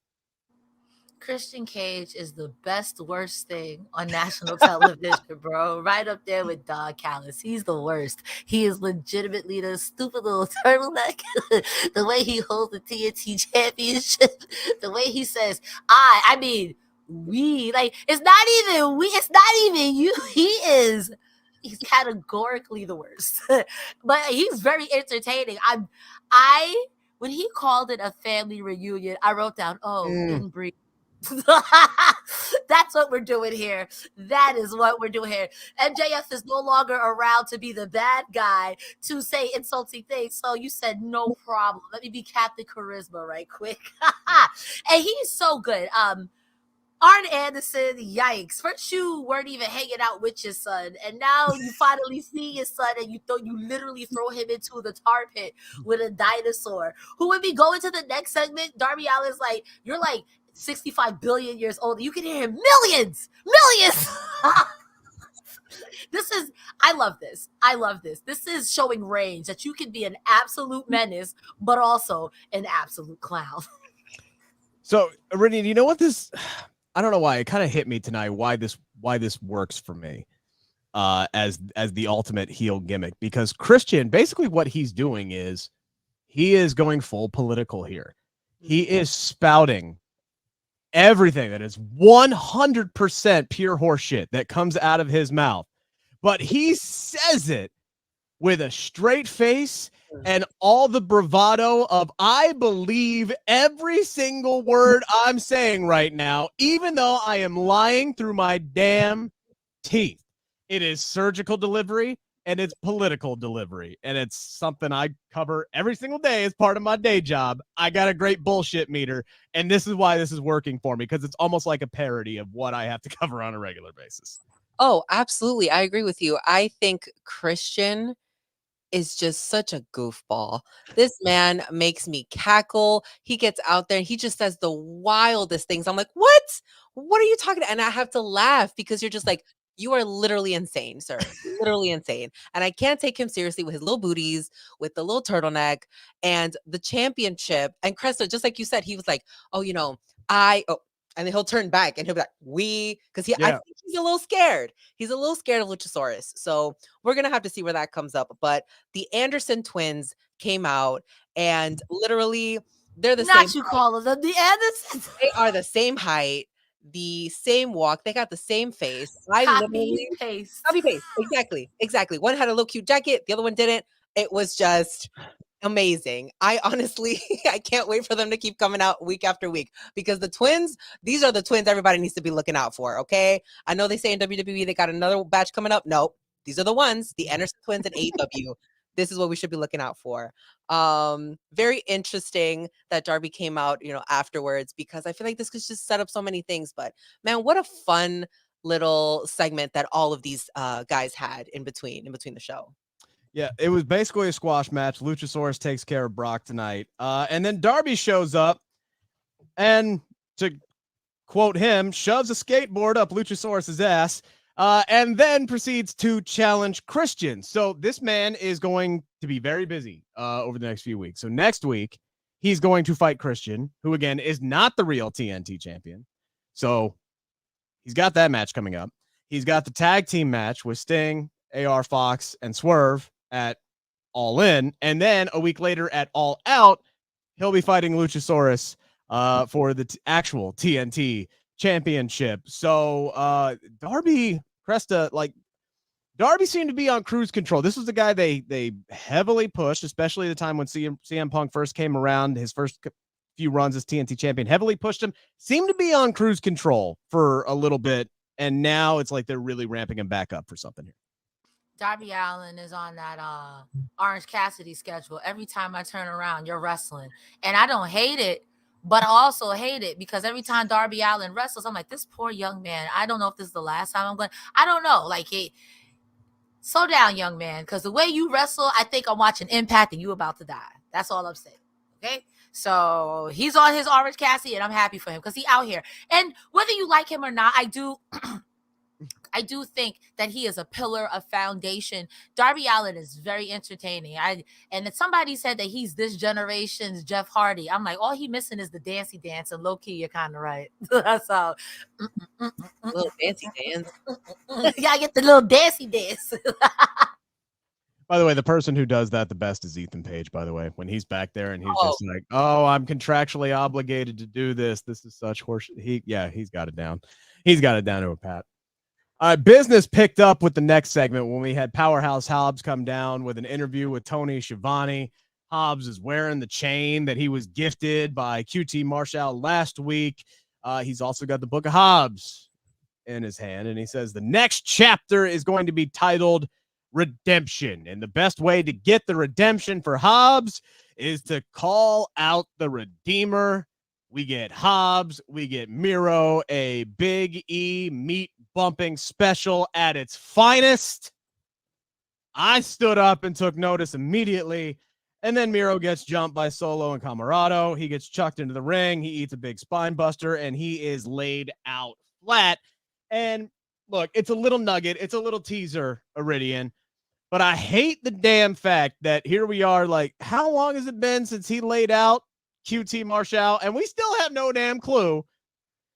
Christian Cage is the best, worst thing on national television, bro. Right up there with Don Callis. He's the worst. He is legitimately the stupid little turtleneck. The way he holds the TNT championship. The way he says, I mean, we. Like, it's not even we. It's not even you. He's categorically the worst. But he's very entertaining. When he called it a family reunion, I wrote down, and breathe. That's what we're doing here. That is what we're doing here. MJF is no longer around to be the bad guy to say insulting things. So you said no problem. Let me be Captain Charisma right quick. And he's so good. Arn Anderson, yikes. First you weren't even hanging out with your son, and now you finally see your son, and you literally throw him into the tar pit with a dinosaur. Who would be going to the next segment? Darby Allin's like, you're like 65 billion years old. You can hear him millions. I love this. I love this. This is showing range that you can be an absolute menace, but also an absolute clown. So, Iridian, you know what this? I don't know why it kind of hit me tonight. Why this works for me, as the ultimate heel gimmick, because Christian, basically what he's doing is he is going full political here. He is spouting everything that is 100% pure horseshit that comes out of his mouth, but he says it with a straight face and all the bravado of, I believe every single word I'm saying right now, even though I am lying through my damn teeth. It is surgical delivery and it's political delivery. And it's something I cover every single day as part of my day job. I got a great bullshit meter. And this is why this is working for me, because it's almost like a parody of what I have to cover on a regular basis. Oh, absolutely. I agree with you. I think Christian is just such a goofball. This man makes me cackle. He gets out there and he just says the wildest things. I'm like, what? What are you talking about? And I have to laugh because you're just like, you are literally insane, sir. Literally insane. And I can't take him seriously with his little booties, with the little turtleneck and the championship. And Cresta, just like you said, he was like, oh, and then he'll turn back and he'll be like, because I think he's a little scared. He's a little scared of Luchasaurus. So we're going to have to see where that comes up. But the Anderson twins came out and literally they're the same. Not you call them the Andersons. They are the same height, the same walk. They got the same face. Copy paste. Exactly. One had a little cute jacket. The other one didn't. It was just amazing. I honestly, I can't wait for them to keep coming out week after week, because the twins, these are the twins everybody needs to be looking out for. Okay. I know they say in WWE they got another batch coming up. Nope. These are the ones, the Anderson twins in AEW. This is what we should be looking out for. Very interesting that Darby came out, afterwards, because I feel like this could just set up so many things. But man, what a fun little segment that all of these guys had in between the show. Yeah, it was basically a squash match. Luchasaurus takes care of Brock tonight. And then Darby shows up and, to quote him, shoves a skateboard up Luchasaurus's ass, and then proceeds to challenge Christian. So this man is going to be very busy over the next few weeks. So next week, he's going to fight Christian, who, again, is not the real TNT champion. So he's got that match coming up. He's got the tag team match with Sting, AR Fox, and Swerve at All In. And then a week later at All Out, he'll be fighting Luchasaurus for the actual TNT championship. So Darby, Cresta, Darby seemed to be on cruise control. This was the guy they heavily pushed, especially the time when CM Punk first came around, his first few runs as TNT champion, heavily pushed him, seemed to be on cruise control for a little bit. And now it's like they're really ramping him back up for something here. Darby Allin is on that Orange Cassidy schedule. Every time I turn around, you're wrestling. And I don't hate it, but I also hate it because every time Darby Allin wrestles, I'm like, this poor young man. I don't know if this is the last time I'm going. I don't know. Slow down, young man, because the way you wrestle, I think I'm watching Impact and you about to die. That's all I'm saying. Okay? So he's on his Orange Cassidy, and I'm happy for him because he's out here. And whether you like him or not, I do think that he is a pillar of foundation. Darby Allin is very entertaining. And somebody said that he's this generation's Jeff Hardy. I'm like, all he missing is the dancey dance, and low key, you're kind of right. So, little dancey dance. Yeah, get the little dancey dance. By the way, the person who does that the best is Ethan Page, by the way, when he's back there and he's just like, oh, I'm contractually obligated to do this. This is such horse. He's got it down. He's got it down to a pat. Business picked up with the next segment when we had Powerhouse Hobbs come down with an interview with Tony Schiavone. Hobbs is wearing the chain that he was gifted by QT Marshall last week. He's also got the Book of Hobbs in his hand, and he says the next chapter is going to be titled Redemption. And the best way to get the redemption for Hobbs is to call out the Redeemer. We get Hobbs, we get Miro, a Big E meat bumping special at its finest. I stood up and took notice immediately. And then Miro gets jumped by Solo and Camarado. He gets chucked into the ring. He eats a big spine buster and he is laid out flat. And look, it's a little nugget. It's a little teaser, Iridian. But I hate the damn fact that here we are, like, how long has it been since he laid out QT Marshall? And we still have no damn clue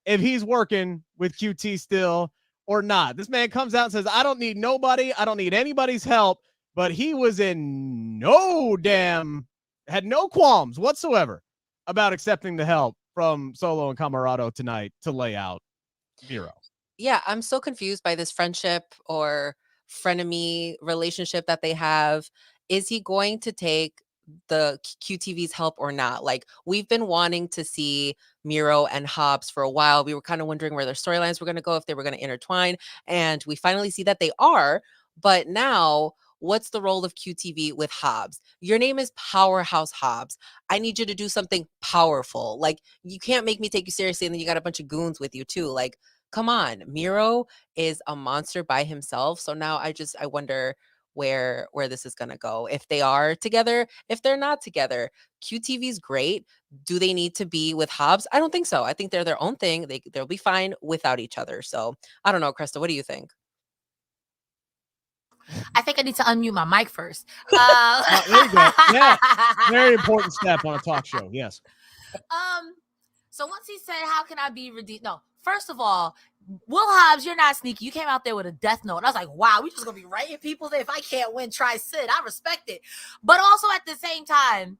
if he's working with QT still or not. This man comes out and says, I don't need nobody. I don't need anybody's help. But he was in had no qualms whatsoever about accepting the help from Solo and Camarado tonight to lay out Miro. Yeah, I'm so confused by this friendship or frenemy relationship that they have. Is he going to take the QTV's help or not? Like, we've been wanting to see Miro and Hobbs for a while. We were kind of wondering where their storylines were going to go, if they were going to intertwine, and we finally see that they are. But now, what's the role of QTV with Hobbs? Your name is Powerhouse Hobbs. I need you to do something powerful. Like, you can't make me take you seriously and then you got a bunch of goons with you too. Like, come on. Miro is a monster by himself. So now I wonder where this is going to go. If they are together, if they're not together. QTV's great. Do they need to be with Hobbs? I don't think so. I think they're their own thing. They'll be fine without each other. So I don't know, Cresta, what do you think? I think I need to unmute my mic first. There you go. Yeah, very important step on a talk show. Yes. So once he said, how can I be redeemed? No, first of all, Will Hobbs, you're not sneaky. You came out there with a death note. And I was like, wow, we just going to be writing people that if I can't win, try Sid. I respect it. But also at the same time,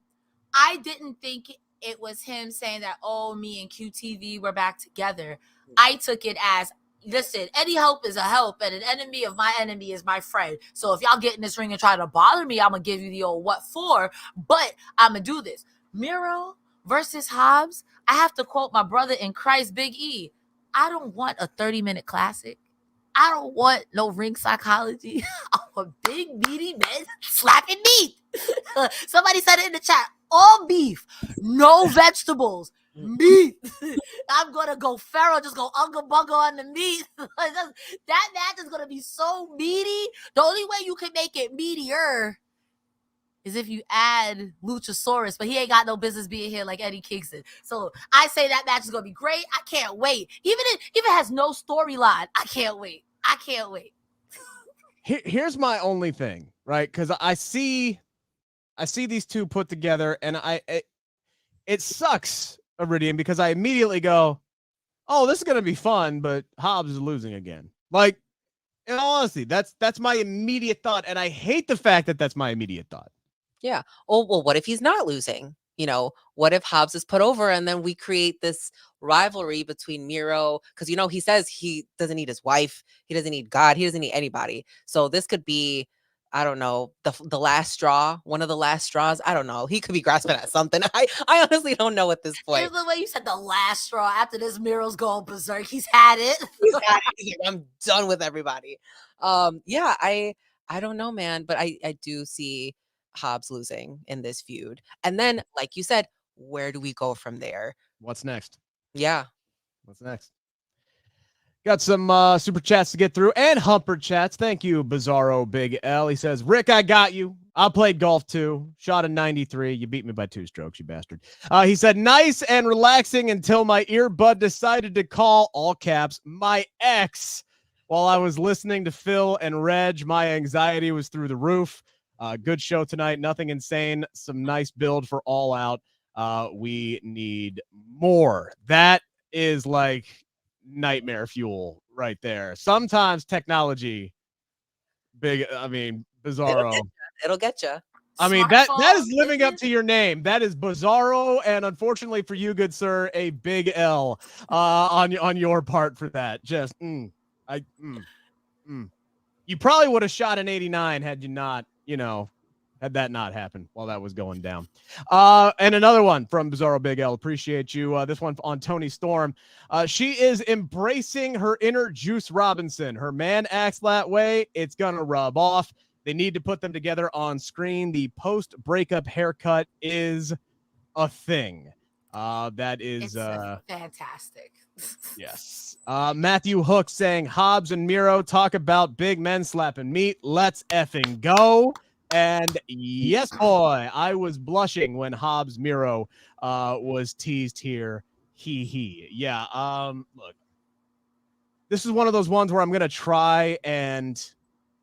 I didn't think it was him saying that, oh, me and QTV were back together. I took it as, listen, any help is a help, and an enemy of my enemy is my friend. So if y'all get in this ring and try to bother me, I'm going to give you the old what for, but I'm going to do this. Miro versus Hobbs, I have to quote my brother in Christ, Big E. I don't want a 30-minute classic. I don't want no ring psychology. I want big, meaty men slapping meat. Somebody said it in the chat. All beef, no vegetables, meat. I'm going to go feral, just go unga-bunga on the meat. That match is going to be so meaty. The only way you can make it meatier is if you add Luchasaurus, but he ain't got no business being here like Eddie Kingston. So I say that match is going to be great. I can't wait. Even if it has no storyline, I can't wait. I can't wait. Here's my only thing, right? Because I see these two put together, and it sucks, Iridian, because I immediately go, oh, this is going to be fun, but Hobbs is losing again. Like, in all honesty, that's my immediate thought, and I hate the fact that that's my immediate thought. Yeah. Oh, well, what if he's not losing? You know, what if Hobbs is put over and then we create this rivalry between Miro? Because, you know, he says he doesn't need his wife. He doesn't need God. He doesn't need anybody. So this could be, I don't know, the last straw, one of the last straws. I don't know. He could be grasping at something. I honestly don't know at this point. Here's the way you said the last straw. After this, Miro's going berserk. He's had it. I'm done with everybody. Yeah, I don't know, man. But I do see Hobbs losing in this feud. And then, like you said, where do we go from there? What's next? Yeah. What's next? Got some super chats to get through and humper chats. Thank you, Bizarro Big L. He says, Rick, I got you. I played golf too. Shot a 93. You beat me by 2 strokes, you bastard. He said, nice and relaxing until my earbud decided to call, all caps, my ex. While I was listening to Phil and Reg, my anxiety was through the roof. Good show tonight. Nothing insane. Some nice build for All Out. We need more. That is like nightmare fuel right there. Sometimes technology, Bizarro. It'll get you. I mean, that is living up to your name. That is Bizarro, and unfortunately for you, good sir, a big L on your part for that. Just You probably would have shot an 89 had you not, had that not happened while that was going down. And another one from Bizarro Big L. Appreciate you. This one on Tony Storm. She is embracing her inner Juice Robinson. Her man acts that way. It's going to rub off. They need to put them together on screen. The post-breakup haircut is a thing. That is fantastic. Yes. Matthew Hook saying Hobbs and Miro talk about big men slapping meat. Let's effing go. And yes, boy, I was blushing when Hobbs Miro was teased here. He. Yeah. Look, this is one of those ones where I'm going to try and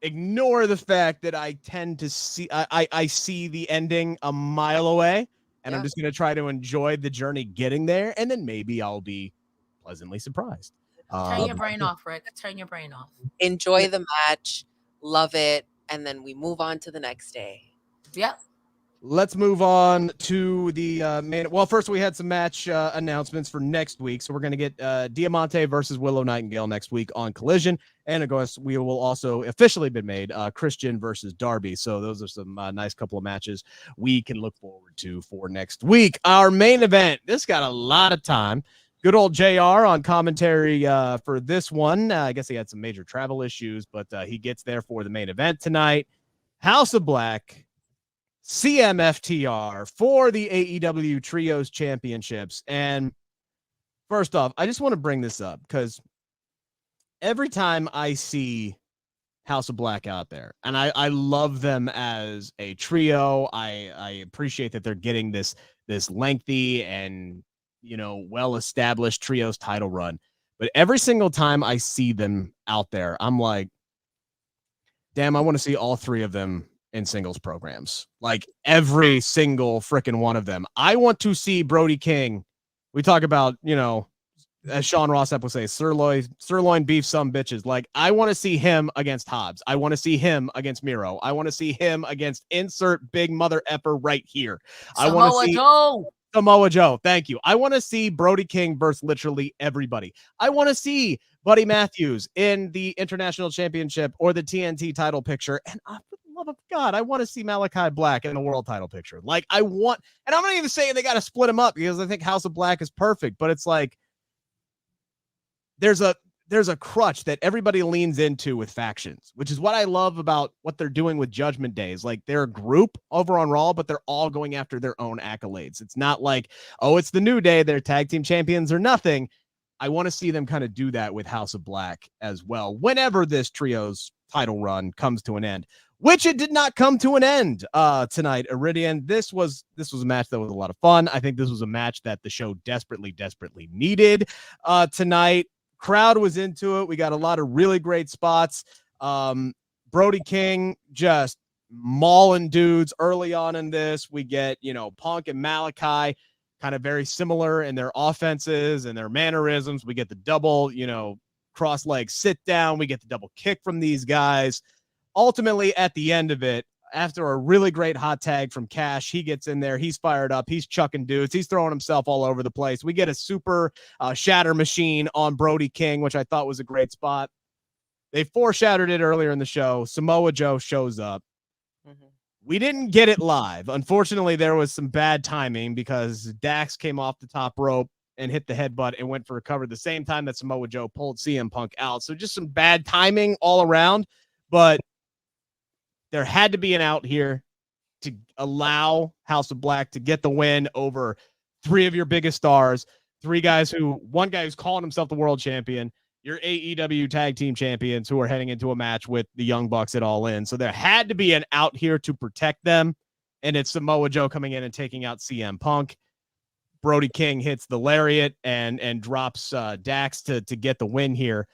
ignore the fact that I tend to see, I see the ending a mile away, and I'm just going to try to enjoy the journey getting there. And then maybe I'll be pleasantly surprised. Turn your brain off, Rick. Turn your brain off. Enjoy the match. Love it. And then we move on to the next day. Yep. Let's move on to the main. Well, first we had some match announcements for next week. So we're going to get Diamante versus Willow Nightingale next week on Collision. And of course, we will also officially been made Christian versus Darby. So those are some nice couple of matches we can look forward to for next week. Our main event, this got a lot of time. Good old JR on commentary for this one. I guess he had some major travel issues, but he gets there for the main event tonight. House of Black, CMFTR for the AEW Trios Championships. And first off, I just want to bring this up because every time I see House of Black out there, and I love them as a trio, I appreciate that they're getting this lengthy and, you know, well-established trios title run. But every single time I see them out there, I'm like, damn, I want to see all three of them in singles programs, like every single freaking one of them. I want to see Brody King. We talk about, you know, as Sean Ross would say, sirloin beef, some bitches. Like, I want to see him against Hobbs. I want to see him against Miro. I want to see him against insert big mother effer right here. I want to see Samoa Joe. Thank you. I want to see Brody King versus literally everybody. I want to see Buddy Matthews in the International Championship or the TNT title picture. And for the love of God, I want to see Malakai Black in the world title picture. Like, I want, and I'm not even saying they got to split him up because I think House of Black is perfect, but it's like, there's a crutch that everybody leans into with factions, which is what I love about what they're doing with Judgment Days. Like, they're a group over on Raw, but they're all going after their own accolades. It's not like, oh, it's the New Day, they're tag team champions or nothing. I want to see them kind of do that with House of Black as well, whenever this trio's title run comes to an end, which it did not come to an end tonight. Iridian, this was a match that was a lot of fun. I think this was a match that the show desperately needed tonight. Crowd was into it. We got a lot of really great spots. Brody King just mauling dudes early on in this. We get, you know, Punk and Malakai kind of very similar in their offenses and their mannerisms. We get the double, you know, cross leg sit down. We get the double kick from these guys. Ultimately, at the end of it, after a really great hot tag from Cash, he gets in there. He's fired up. He's chucking dudes. He's throwing himself all over the place. We get a super shatter machine on Brody King, which I thought was a great spot. They foreshadowed it earlier in the show. Samoa Joe shows up. Mm-hmm. We didn't get it live. Unfortunately, there was some bad timing because Dax came off the top rope and hit the headbutt and went for a cover the same time that Samoa Joe pulled CM Punk out. So just some bad timing all around. But there had to be an out here to allow House of Black to get the win over three of your biggest stars, one guy who's calling himself the world champion, your AEW tag team champions who are heading into a match with the Young Bucks at All In. So there had to be an out here to protect them. And it's Samoa Joe coming in and taking out CM Punk. Brody King hits the lariat and drops Dax to get the win here.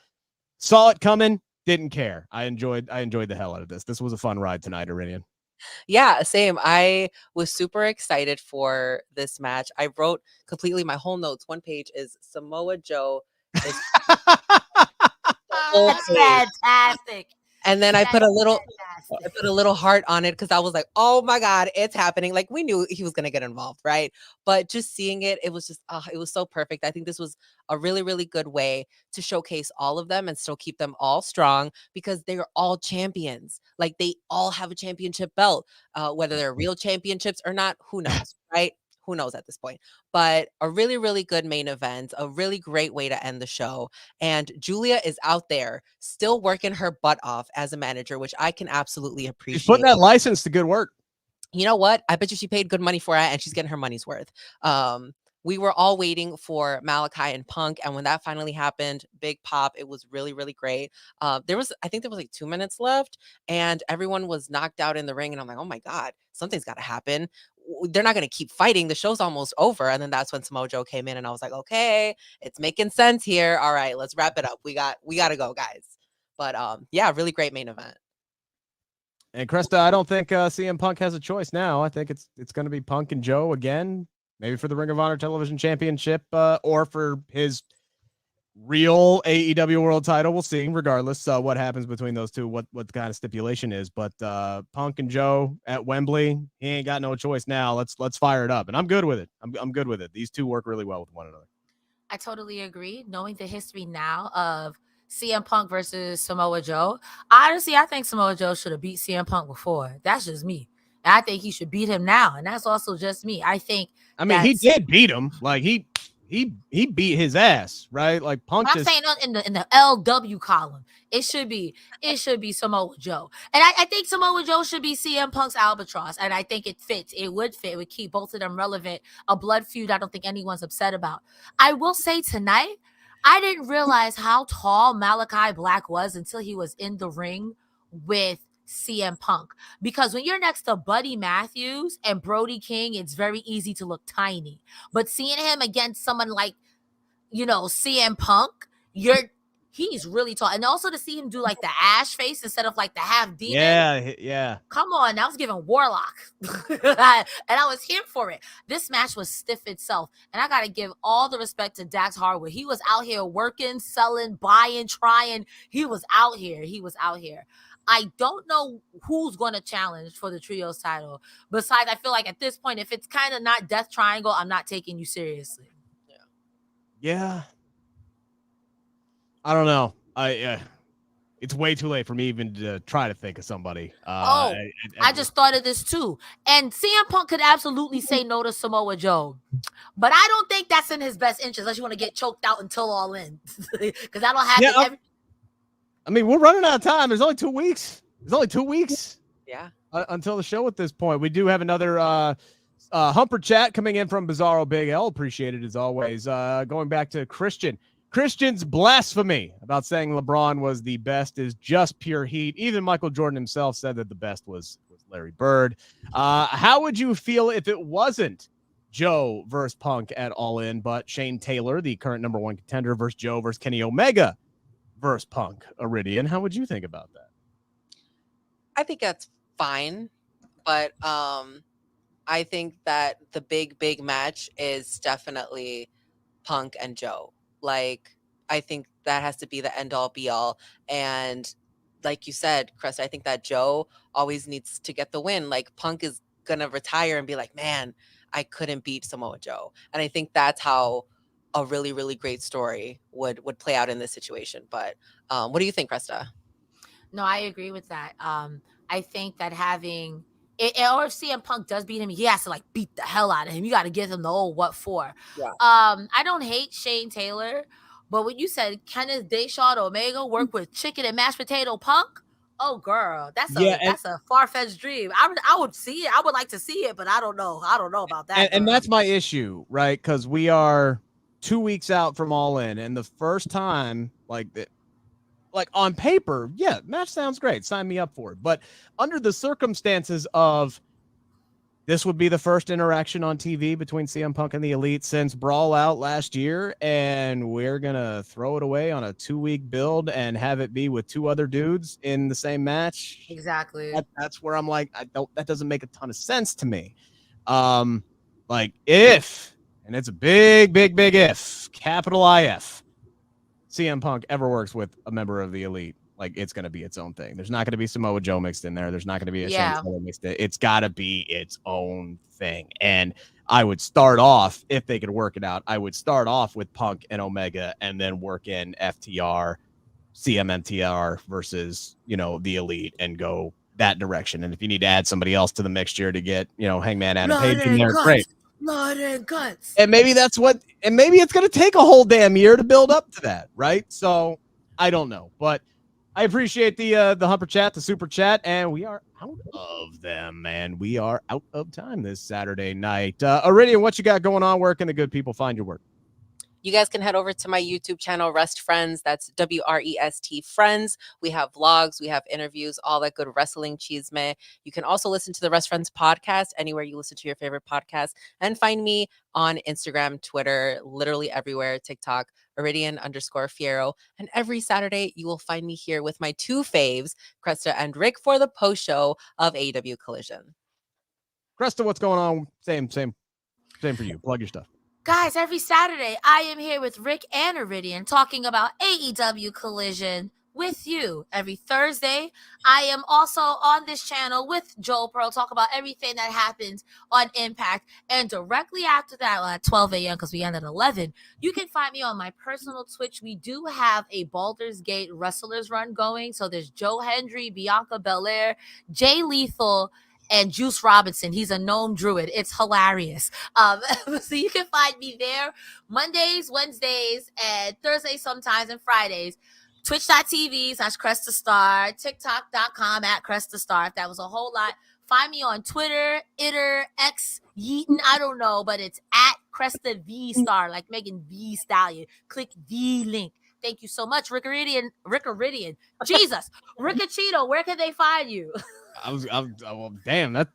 Saw it coming. Didn't care. I enjoyed the hell out of this. This was a fun ride tonight, Iridian. Yeah, same. I was super excited for this match. I wrote completely my whole notes. One page is Samoa Joe. That's fantastic. And then I put a little heart on it because I was like, oh my God, it's happening. Like, we knew he was going to get involved, right? But just seeing it, it was just, it was so perfect. I think this was a really, really good way to showcase all of them and still keep them all strong because they are all champions. Like, they all have a championship belt, whether they're real championships or not, who knows, right? Who knows at this point? But a really, really good main event, a really great way to end the show. And Julia is out there still working her butt off as a manager, which I can absolutely appreciate. She's putting that license to good work. You know what? I bet you she paid good money for it and she's getting her money's worth. We were all waiting for Malakai and Punk. And when that finally happened, big pop. It was really, really great. I think there was like 2 minutes left and everyone was knocked out in the ring. And I'm like, oh my God, something's got to happen. they're not going to keep fighting. The show's almost over. And then that's when Samoa Joe came in, and I was like, okay, it's making sense here. All right, let's wrap it up. We got to go, guys. But yeah, really great main event. And Cresta, I don't think CM Punk has a choice now. I think it's going to be Punk and Joe again, maybe for the Ring of Honor Television Championship or for his real AEW World Title. We'll see. Regardless, what happens between those two, what the kind of stipulation is. But Punk and Joe at Wembley, he ain't got no choice now. Let's fire it up, and I'm good with it. I'm good with it. These two work really well with one another. I totally agree. Knowing the history now of CM Punk versus Samoa Joe, honestly, I think Samoa Joe should have beat CM Punk before. That's just me. And I think he should beat him now, and that's also just me. I mean, he did beat him. Like he beat his ass, right? Like Punk. I'm saying in the LW column, it should be Samoa Joe, and I think Samoa Joe should be CM Punk's albatross, and I think it fits. It would fit. It would keep both of them relevant. A blood feud, I don't think anyone's upset about. I will say tonight, I didn't realize how tall Malakai Black was until he was in the ring with CM Punk, because when you're next to Buddy Matthews and Brody King, it's very easy to look tiny, but seeing him against someone like, CM Punk, he's really tall. And also to see him do like the Ash face instead of like the half demon. Yeah. Come on, I was giving Warlock. And I was here for it. This match was stiff itself. And I got to give all the respect to Dax Harwood. He was out here working, selling, buying, trying. He was out here. I don't know who's going to challenge for the trios title. Besides, I feel like at this point, if it's kind of not Death Triangle, I'm not taking you seriously. Yeah. I don't know. It's way too late for me even to try to think of somebody. I just thought of this too. And CM Punk could absolutely say no to Samoa Joe, but I don't think that's in his best interest unless you want to get choked out until All In, because I don't have I mean, we're running out of time. There's only 2 weeks. Yeah. Until the show at this point. We do have another Humper chat coming in from Bizarro Big L. Appreciate it as always. Going back to Christian's blasphemy about saying LeBron was the best is just pure heat. Even Michael Jordan himself said that the best was Larry Bird. How would you feel if it wasn't Joe versus Punk at All In, but Shane Taylor, the current number one contender, versus Joe versus Kenny Omega versus Punk, Iridian? How would you think about that? I think that's fine, but I think that the big match is definitely Punk and Joe. Like, I think that has to be the end all be all. And like you said, Chris, I think that Joe always needs to get the win. Like, Punk is gonna retire and be like, man, I couldn't beat Samoa Joe. And I think that's how a really, really great story would play out in this situation. But what do you think, Cresta? No, I agree with that. I think that having it, or if CM Punk does beat him, he has to like beat the hell out of him. You got to give him the old what for. Yeah. I don't hate Shane Taylor, but what you said, Kenneth Deshawn Omega work with chicken and mashed potato Punk. Oh, girl, that's a far-fetched dream. I would see it. I would like to see it, but I don't know. I don't know about that. And that's my issue, right? Because we are 2 weeks out from All In, and the first time, like on paper, yeah, match sounds great. Sign me up for it. But under the circumstances of this would be the first interaction on TV between CM Punk and the Elite since Brawl Out last year, and we're going to throw it away on a 2-week build and have it be with 2 other dudes in the same match. Exactly. That's where I'm like, that doesn't make a ton of sense to me. Like if, and it's a big if, capital IF, CM Punk ever works with a member of the Elite, like it's going to be its own thing. There's not going to be Samoa Joe mixed in there. There's not going to be a Shane Taylor mixed in. It's got to be its own thing. And I would start off, if they could work it out, I would start off with Punk and Omega and then work in FTR, CMFTR versus, the Elite and go that direction. And if you need to add somebody else to the mixture to get, Hangman Adam Page in there, great. Blood and guts. And maybe it's going to take a whole damn year to build up to that, right? So I don't know, but I appreciate the Humper chat, the super chat, and we are out of them, man. We are out of time this Saturday night. Iridian, what you got going on? Where can the good people find your work? You guys can head over to my YouTube channel, Rest Friends. That's WREST Friends. We have vlogs, we have interviews, all that good wrestling chisme. You can also listen to the Rest Friends podcast anywhere you listen to your favorite podcast, and find me on Instagram, Twitter, literally everywhere, TikTok, Iridian_Fierro. And every Saturday, you will find me here with my two faves, Cresta and Rick, for the post show of AEW Collision. Cresta, what's going on? Same for you. Plug your stuff. Guys, every Saturday, I am here with Rick and Iridian talking about AEW Collision with you. Every Thursday, I am also on this channel with Joel Pearl, talk about everything that happens on Impact. And directly after that, at 12 a.m., because we end at 11, you can find me on my personal Twitch. We do have a Baldur's Gate Wrestlers run going. So there's Joe Hendry, Bianca Belair, Jay Lethal, and Juice Robinson. He's a gnome druid. It's hilarious. So you can find me there Mondays, Wednesdays, and Thursdays sometimes, and Fridays. Twitch.tv/Cresta Star, TikTok.com @Cresta Star. If that was a whole lot, find me on Twitter, X, Yeeton, I don't know, but it's @Cresta V Star, like Megan V Stallion. Click the link. Thank you so much, Rick Iridian. Jesus, Rick Ucchino, where can they find you? Well, damn, all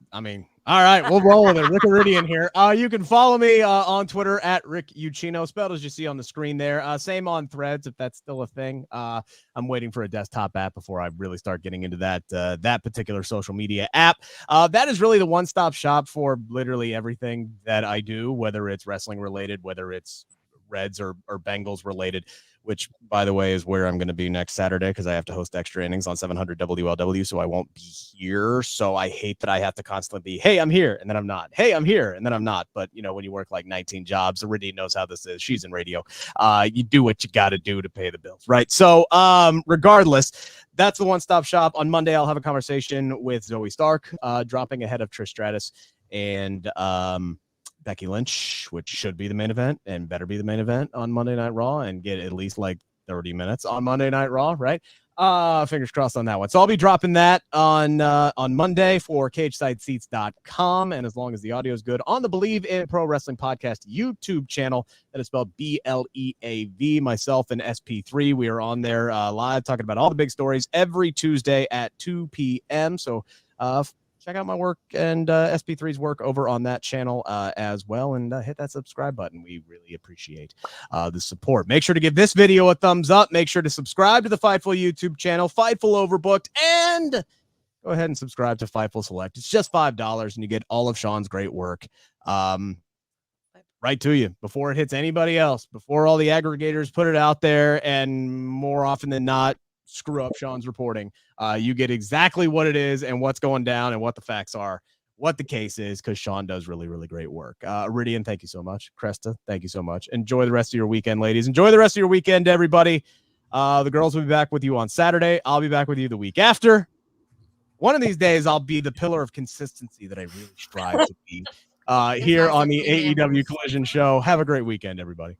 right, we'll roll with it. Rick Iridian here. You can follow me on Twitter @Rick Ucchino, spelled as you see on the screen there. Same on Threads, if that's still a thing. I'm waiting for a desktop app before I really start getting into that particular social media app. That is really the one-stop shop for literally everything that I do, whether it's wrestling related, whether it's Reds or Bengals related, which, by the way, is where I'm going to be next Saturday because I have to host extra innings on 700 WLW, so I won't be here. So I hate that I have to constantly be, hey, I'm here, and then I'm not. Hey, I'm here, and then I'm not. But, when you work like 19 jobs, Iridian knows how this is. She's in radio. You do what you got to do to pay the bills, right? So regardless, that's the one-stop shop. On Monday, I'll have a conversation with Zoe Stark, dropping ahead of Trish Stratus and Becky Lynch, which should be the main event and better be the main event on Monday Night Raw and get at least like 30 minutes on Monday Night Raw, right? Fingers crossed on that one. So I'll be dropping that on Monday for CageSideSeats.com, and as long as the audio is good, on the Believe in Pro Wrestling Podcast YouTube channel, that is spelled BLEAV. Myself and SP3, we are on there live talking about all the big stories every Tuesday at 2 p.m. So check out my work and SP3's work over on that channel as well, and hit that subscribe button. We really appreciate the support. Make sure to give this video a thumbs up. Make sure to subscribe to the Fightful YouTube channel, Fightful Overbooked, and go ahead and subscribe to Fightful Select. It's just $5, and you get all of Sean's great work right to you before it hits anybody else, before all the aggregators put it out there, and more often than not, screw up Sean's reporting. You get exactly what it is and what's going down and what the facts are, what the case is, because Sean does really, really great work. Iridian, thank you so much. Cresta, thank you so much. Enjoy the rest of your weekend, ladies. Enjoy the rest of your weekend, everybody. The girls will be back with you on Saturday. I'll be back with you the week after. One of these days, I'll be the pillar of consistency that I really strive to be here on the AEW Collision show. Have a great weekend, everybody.